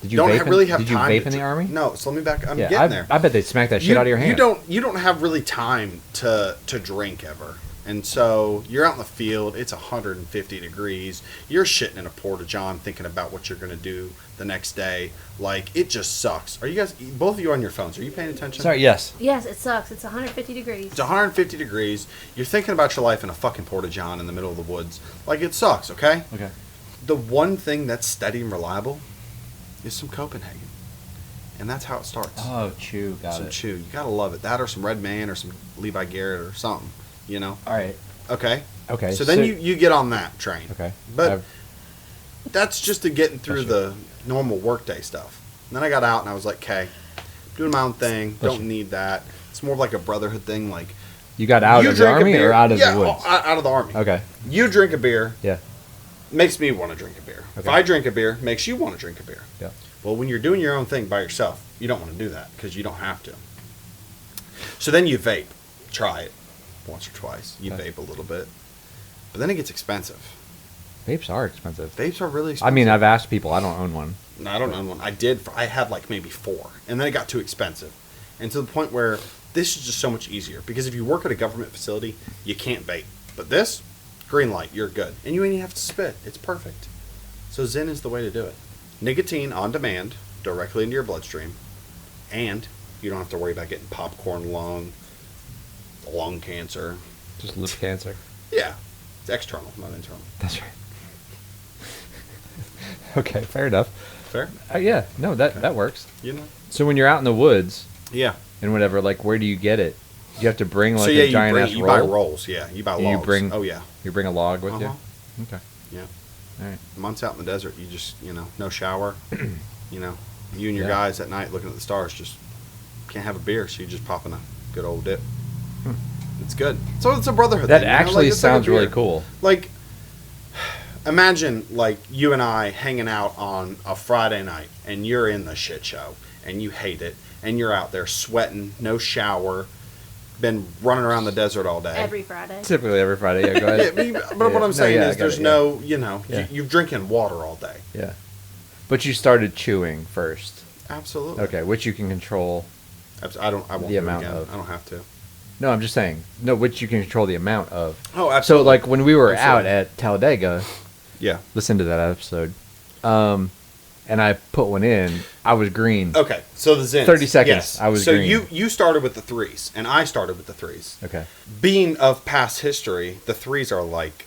Did you Don't vape? really have did you time vape to in the army? No. So let me back. Yeah, I bet they smack that shit out of your hand. You don't have really time to drink ever. And so you're out in the field, it's 150 degrees. You're shitting in a porta-john thinking about what you're going to do the next day. Like, it just sucks. Are you guys, both of you on your phones, are you paying attention? Sorry, yes. Yes, it sucks. It's 150 degrees. It's 150 degrees. You're thinking about your life in a fucking porta-john in the middle of the woods. Like, it sucks, okay? Okay. The one thing that's steady and reliable is some Copenhagen. And that's how it starts. Oh, chew. Got Some it. chew. You gotta love it. That or some Red Man or some Levi Garrett or something, you know? All right. Okay? Okay. So then you get on that train. Okay. But that's just to getting through the normal workday stuff. And then I got out and I was like, okay, doing my own thing. Don't need that. It's more of like a brotherhood thing. Like, you got out of the drink a army beer. or out of Yeah, the woods? out of the army. Okay. You drink a beer. Yeah. Makes me want to drink a beer. If Okay. I drink a beer, makes you want to drink a beer. Yeah. Well, when you're doing your own thing by yourself, you don't want to do that because you don't have to. So then you vape. Try it once or twice. You Okay. vape a little bit. But then it gets expensive. Vapes are expensive. Vapes are really expensive. I mean, I've asked people. I don't own one. No, I don't own one. I had like maybe 4. And then it got too expensive. And to the point where this is just so much easier. Because if you work at a government facility, you can't vape. But this, green light, you're good. And you ain't even have to spit. It's perfect. So Zen is the way to do it. Nicotine on demand, directly into your bloodstream. And you don't have to worry about getting popcorn lung cancer. Just lip cancer. Yeah. It's external, not internal. That's right. Okay, fair enough. Fair? Yeah, no, that works. You know? So when you're out in the woods Yeah. and whatever, like, where do you get it? Do you have to bring like so yeah, a giant ass you roll? buy rolls. Yeah, you buy And logs. you bring- oh yeah. You bring a log with Uh-huh. you. Okay. Yeah. All right. Months out in the desert, you just, no shower. You and your Yeah. guys at night looking at the stars just can't have a beer, so you just pop in a good old dip. It's good. So it's a brotherhood That thing, actually it's like a sounds really beer. cool. Like, imagine, like, you and I hanging out on a Friday night, and you're in the shit show, and you hate it, and you're out there sweating, no shower, been running around the desert all day. Every Friday. Typically every Friday. Yeah, go Yeah, ahead. but what I'm saying I is got there's it, no, Yeah. you're drinking water all day. Yeah. But you started chewing first. Absolutely. Okay, which you can control. I won't The do it amount again. of- I don't have to. No, I'm just saying. No, which you can control the amount of. Oh, absolutely. So, like, when we were Absolutely. out at Talladega, Yeah. listen to that episode, and I put one in, I was green. Okay, so the Zins. 30 seconds, Yes. I was so green. you started with the 3s, and I started with the 3s. Okay. Being of past history, the 3s are like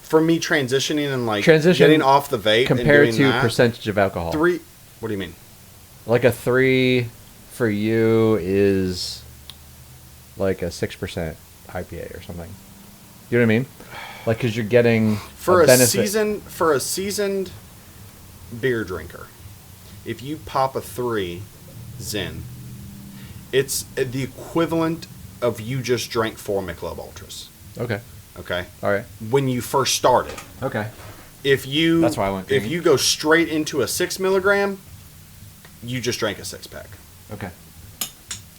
for me transitioning and like Transition getting off the vape Compared and to doing that, percentage of alcohol. 3. What do you mean? Like a 3 for you is like a 6% IPA or something. You know what I mean? Like, because you're getting For a benefit. seasoned beer drinker, if you pop a 3 Zen, it's the equivalent of you just drank 4 Michelob Ultras. Okay. Okay. All right. When you first started. Okay. If you That's why I went if green. you go straight into a 6 milligram, you just drank a 6-pack Okay.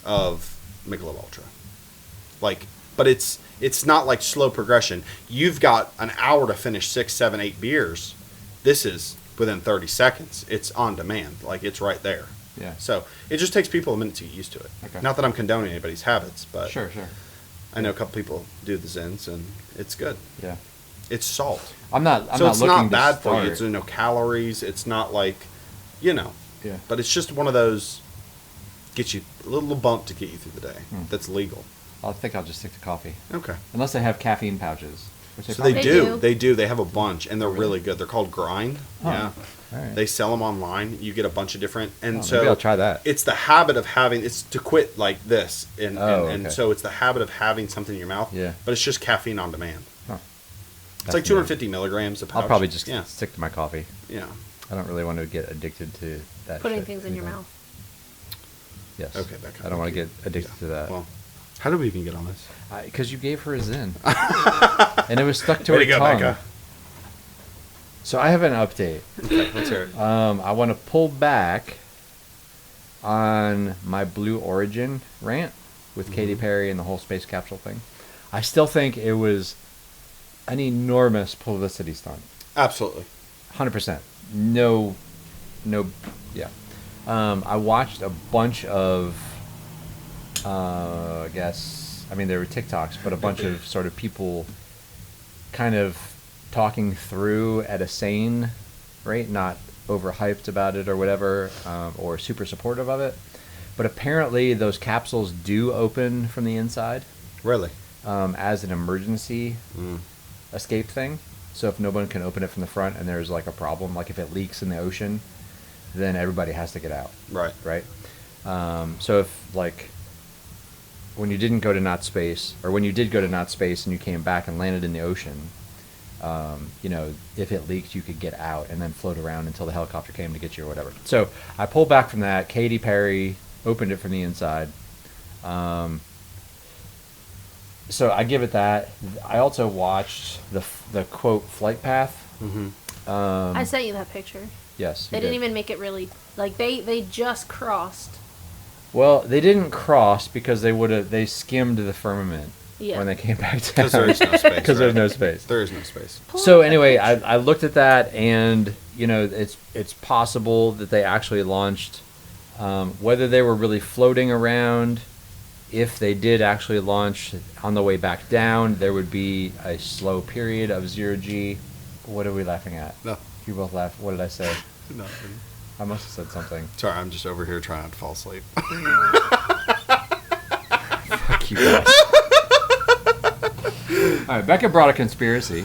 of Michelob Ultra. Like, but it's not like slow progression. You've got an hour to finish 6, 7, 8 beers. This is within 30 seconds. It's on demand. Like, it's right there. Yeah. So it just takes people a minute to get used to it. Okay. Not that I'm condoning anybody's habits, but Sure. I know a couple people do the Zins, and it's good. Yeah. It's salt. I'm not So it's looking not to bad for you. start. It's no calories. It's not like, Yeah. But it's just one of those, get you a little bump to get you through the day. That's legal. I think I'll just stick to coffee. Okay. Unless they have caffeine pouches. Which So probably they They do. do. They do. They have a bunch, and they're really good. They're called Grind. Huh. Yeah. All right. They sell them online. You get a bunch of different, and Oh, so maybe I'll try that. It's the habit of having. It's to quit like this, and Okay. so it's the habit of having something in your mouth. Yeah. But it's just caffeine on demand. Huh. It's like 250 milligrams a pouch. I'll probably just yeah. stick to my coffee. Yeah. I don't really want to get addicted to that. Putting shit. things in your mouth. Yes. Okay, Bekah, I don't want to thank get addicted to that. Well, how did we even get on this? Because you gave her a Zin. And it was stuck to Way her to go, tongue. Bekah. So I have an update. Okay, let's hear it. I want to pull back on my Blue Origin rant with Katy Perry and the whole space capsule thing. I still think it was an enormous publicity stunt. Absolutely. 100%. No, yeah. I watched a bunch of, I guess, I mean, they were TikToks, but a bunch of sort of people kind of talking through at a sane rate, not overhyped about it or whatever, or super supportive of it. But apparently those capsules do open from the inside. Really? As an emergency escape thing. So if no one can open it from the front and there's like a problem, like if it leaks in the ocean, then everybody has to get out. Right. Right? So if like when you didn't go to Not Space, or when you did go to Not Space and you came back and landed in the ocean, you know, if it leaked, you could get out and then float around until the helicopter came to get you or whatever. So I pulled back from that. Katy Perry opened it from the inside. So I give it that. I also watched the quote flight path. I sent you that picture. Yes, They didn't even make it really like they just crossed. Well, they didn't cross because they skimmed the firmament when they came back down. Because there is no space. Because there's no space. There is no space. So anyway, I looked at that, and you know, it's possible that they actually launched. Whether they were really floating around, if they did actually launch on the way back down, there would be a slow period of 0G. What are we laughing at? No. You both laugh. What did I say? Nothing. I must have said something. Sorry, I'm just over here trying not to fall asleep. Fuck you guys. All right, Bekah brought a conspiracy.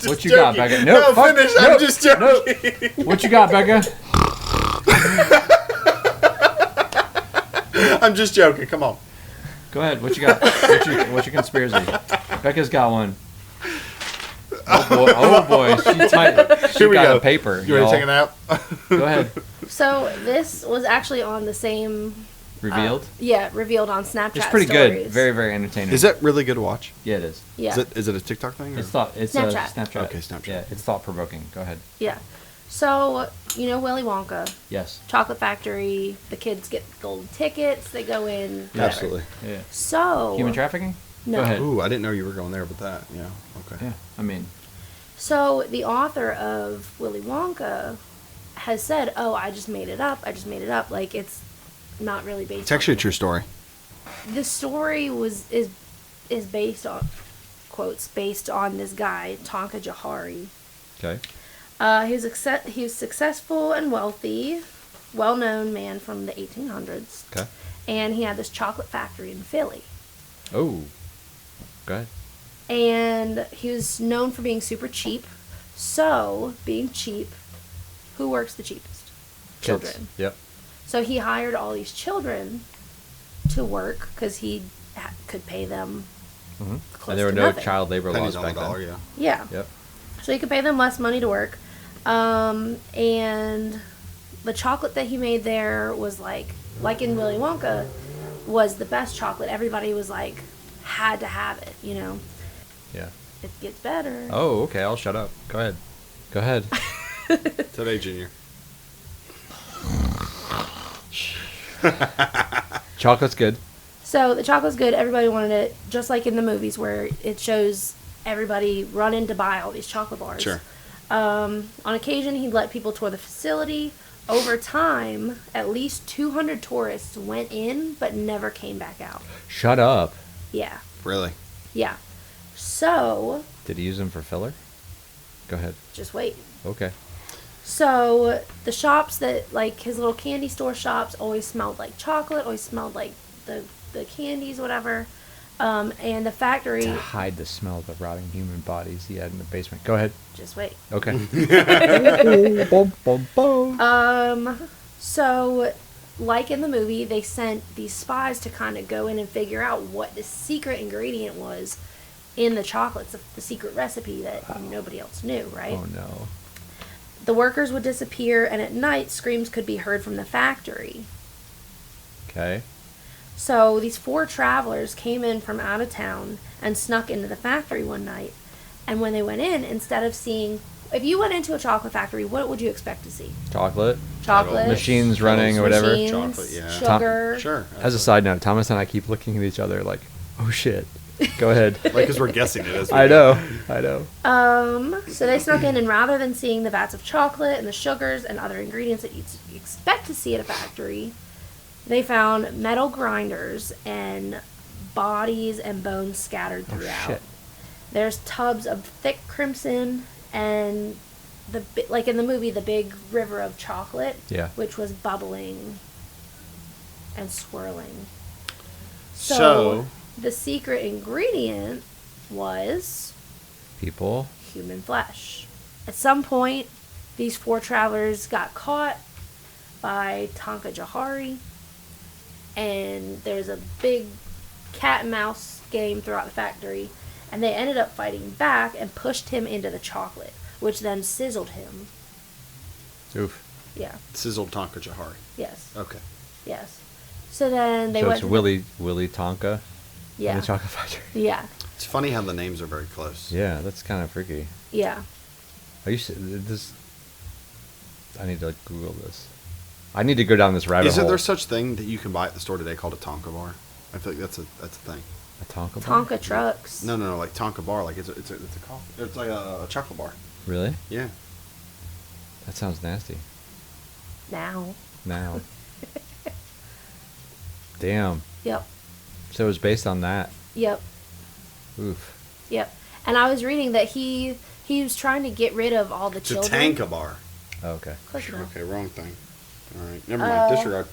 What you got, Bekah? No, fuck, finish. I'm just joking. Nope. What you got, Bekah? I'm just joking. Come on. Go ahead. What you got? What's your conspiracy? Bekah's got one. Oh boy. She we got go. a paper. You ready to take a nap? Go ahead. So this was actually on the same Revealed? revealed on Snapchat. It's pretty stories. good. Very, very entertaining. Is that really good to watch? Yeah, it is. Yeah. Is it a TikTok thing? Or? It's Snapchat. Snapchat. Okay, Snapchat. Yeah, it's thought provoking. Go ahead. Yeah. So, you know Willy Wonka, Yes. chocolate factory, the kids get golden tickets, they go in. Whatever. Absolutely. Yeah. So Human trafficking? No. Go ahead. Ooh, I didn't know you were going there with that. Yeah. Okay. Yeah. I mean, So the author of Willy Wonka has said, "Oh, I just made it up. I just made it up. Like it's not really based." It's actually a true story. The story is based on quotes based on this guy Tonka Jahari. okay. He was successful and wealthy, well-known man from the 1800s, Okay. and he had this chocolate factory in Philly. Oh. Go ahead. And he was known for being super cheap. So, being cheap, who works the cheapest? Kids. Children. Yep. So he hired all these children to work because he could pay them Mm-hmm. close And there were to no nothing. child labor Pennies laws on the back then. dollar, yeah. Yeah. Yep. So he could pay them less money to work. And the chocolate that he made there was like in Willy Wonka, was the best chocolate. Everybody was like, had to have it, you know. Yeah. It gets better. Oh, okay. I'll shut up. Go ahead. Go ahead. Today, Junior. Chocolate's good. So the chocolate's good. Everybody wanted it, just like in the movies where it shows everybody running to buy all these chocolate bars. Sure. On occasion, he'd let people tour the facility. Over time, at least 200 tourists went in but never came back out. Shut up. Yeah. Really? Yeah. So, Did he use them for filler? Go ahead. just wait. Okay. So, the shops that, like, his little candy store shops always smelled like chocolate, always smelled like the candies, whatever. And the factory, To hide the smell of the rotting human bodies he had in the basement. Go ahead. just wait. Okay. So, like in the movie, they sent these spies to kind of go in and figure out what the secret ingredient was in the chocolates, the secret recipe that nobody else knew, right? Oh, no. The workers would disappear, and at night, screams could be heard from the factory. Okay. So, these 4 travelers came in from out of town and snuck into the factory one night. And when they went in, instead of seeing... If you went into a chocolate factory, what would you expect to see? Chocolate. Chocolate. Machines running or whatever. Machines, Chocolate, yeah. sugar. Sure. As a side note, Thomas and I keep looking at each other like, oh shit. Go ahead. Like, because we're guessing it as we I go. know. So they snuck in, and rather than seeing the vats of chocolate and the sugars and other ingredients that you'd expect to see at a factory, they found metal grinders and bodies and bones scattered Oh, throughout. shit. There's tubs of thick crimson and like in the movie, the big river of chocolate, Yeah. which was bubbling and swirling. So The secret ingredient was People. human flesh. At some point, these 4 travelers got caught by Tonka Jahari, and there's a big cat and mouse game throughout the factory, and they ended up fighting back and pushed him into the chocolate, which then sizzled him. Oof. Yeah. sizzled Tonka Jahari. Yes. Okay. Yes. So then they So went it's to Willy Tonka. Yeah. In the chocolate factory. Yeah. It's funny how the names are very close. Yeah, that's kind of freaky. Yeah. Are you this? I need to like, Google this. I need to go down this rabbit Isn't hole. there such thing that you can buy at the store today called a Tonka bar? I feel like that's a thing. A Tonka bar? Tonka trucks. No, like Tonka bar, like it's a coffee. It's like a chocolate bar. Really? Yeah. That sounds nasty. Now. Now. Damn. Yep. So it was based on that. Yep. Oof. Yep. And I was reading that he was trying to get rid of all the It's a children. Tanka bar. Oh, okay. Click no. Okay, wrong thing. All right, never mind. Disregard.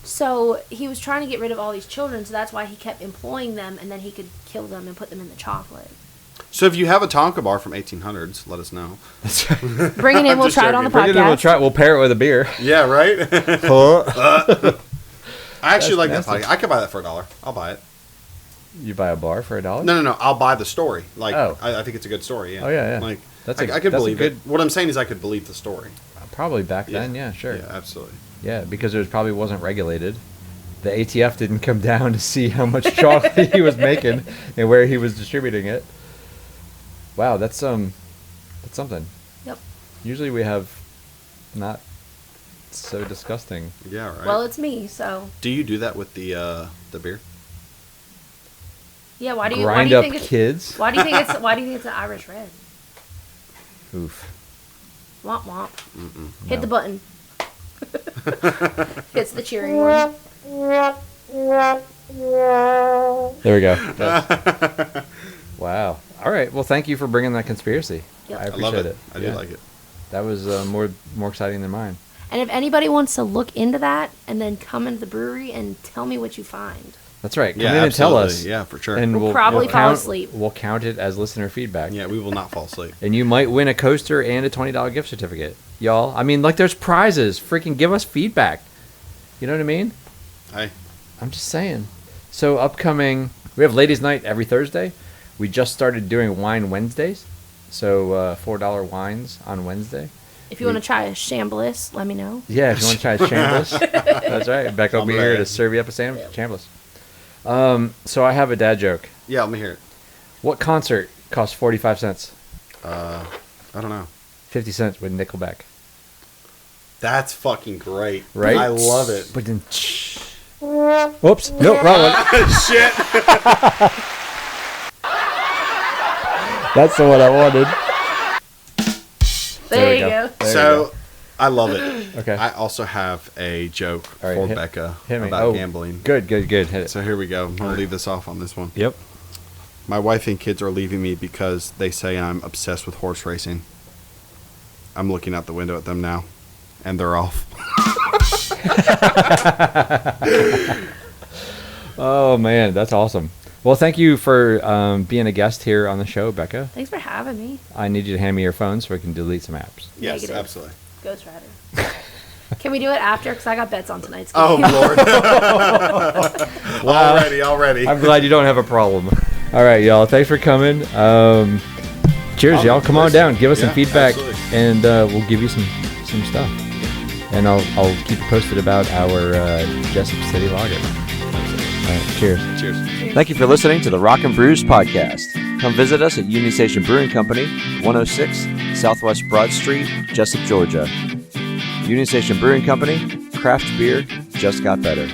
So he was trying to get rid of all these children, so that's why he kept employing them, and then he could kill them and put them in the chocolate. So if you have a Tonka bar from 1800s, let us know. That's right. Bring it in, we'll just try it on the joking. Bring it in, podcast. we'll pair it with a beer. Yeah, right. I actually like That's that nasty. podcast. I could buy that for $1. I'll buy it. You buy a bar for $1? No. I'll buy the story. Like, Oh. I think it's a good story. Yeah. Oh, yeah. Like, That's I could that's believe a it. good, What I'm saying is, I could believe the story. Probably back then, yeah, sure. Yeah, absolutely. Yeah, because it probably wasn't regulated. The ATF didn't come down to see how much chocolate he was making and where he was distributing it. Wow, that's something. Yep. Usually we have not so disgusting. Yeah, right. Well, it's me, so do you do that with the beer? yeah. Why do Grind you up think it's kids. why do you think it's an Irish red? Oof. Womp womp. Mm-mm. Hit No. the button. It's the cheering one. There we go. Wow. All right. Well, thank you for bringing that conspiracy. Yep. I I appreciate love it. it. I do Yeah. like it. That was more exciting than mine. And if anybody wants to look into that and then come into the brewery and tell me what you find. That's right. Come Yeah, in and tell absolutely. us. Yeah, for sure. And We'll probably fall count, asleep. We'll count it as listener feedback. Yeah, we will not fall asleep. And you might win a coaster and a $20 gift certificate, y'all. I mean, like, there's prizes. Freaking give us feedback. You know what I mean? Hey, I'm just saying. So upcoming, we have Ladies' Night every Thursday. We just started doing Wine Wednesdays. So $4 wines on Wednesday. If you want to try a Chambliss, let me know. Yeah, if you want to try a Chambliss. That's right. Becca will be here to serve you up a Chambliss. So I have a dad joke. yeah, let me hear it. What concert costs 45 cents? I don't know. 50 cents with Nickelback. That's fucking great. Right? I love it. But then, oops, nope, wrong one. Shit. That's the one I wanted. There we you go. There you So, I love it. Okay. I also have a joke All right, for hit- Becca hit me. about Oh, gambling. Good. Hit it. So here we go. I'm gonna leave this off on this one. Yep. My wife and kids are leaving me because they say I'm obsessed with horse racing. I'm looking out the window at them now, and they're off. Oh, man, that's awesome. Well, thank you for being a guest here on the show, Becca. Thanks for having me. I need you to hand me your phone so I can delete some apps. Yes, Negative. absolutely. Ghost Rider. Can we do it after? Because I got bets on tonight's game. Oh Lord! Already. I'm glad you don't have a problem. All right, y'all. Thanks for coming. Cheers, y'all. Come on down. Give us some feedback, absolutely. and we'll give you some stuff. And I'll keep you posted about our Jessup City Lager. All right, cheers. Cheers. Thank you for listening to the Rock-N-Brews podcast. Come visit us at Union Station Brewing Company, 106 Southwest Broad Street, Jessup, Georgia. Union Station Brewing Company, craft beer just got better.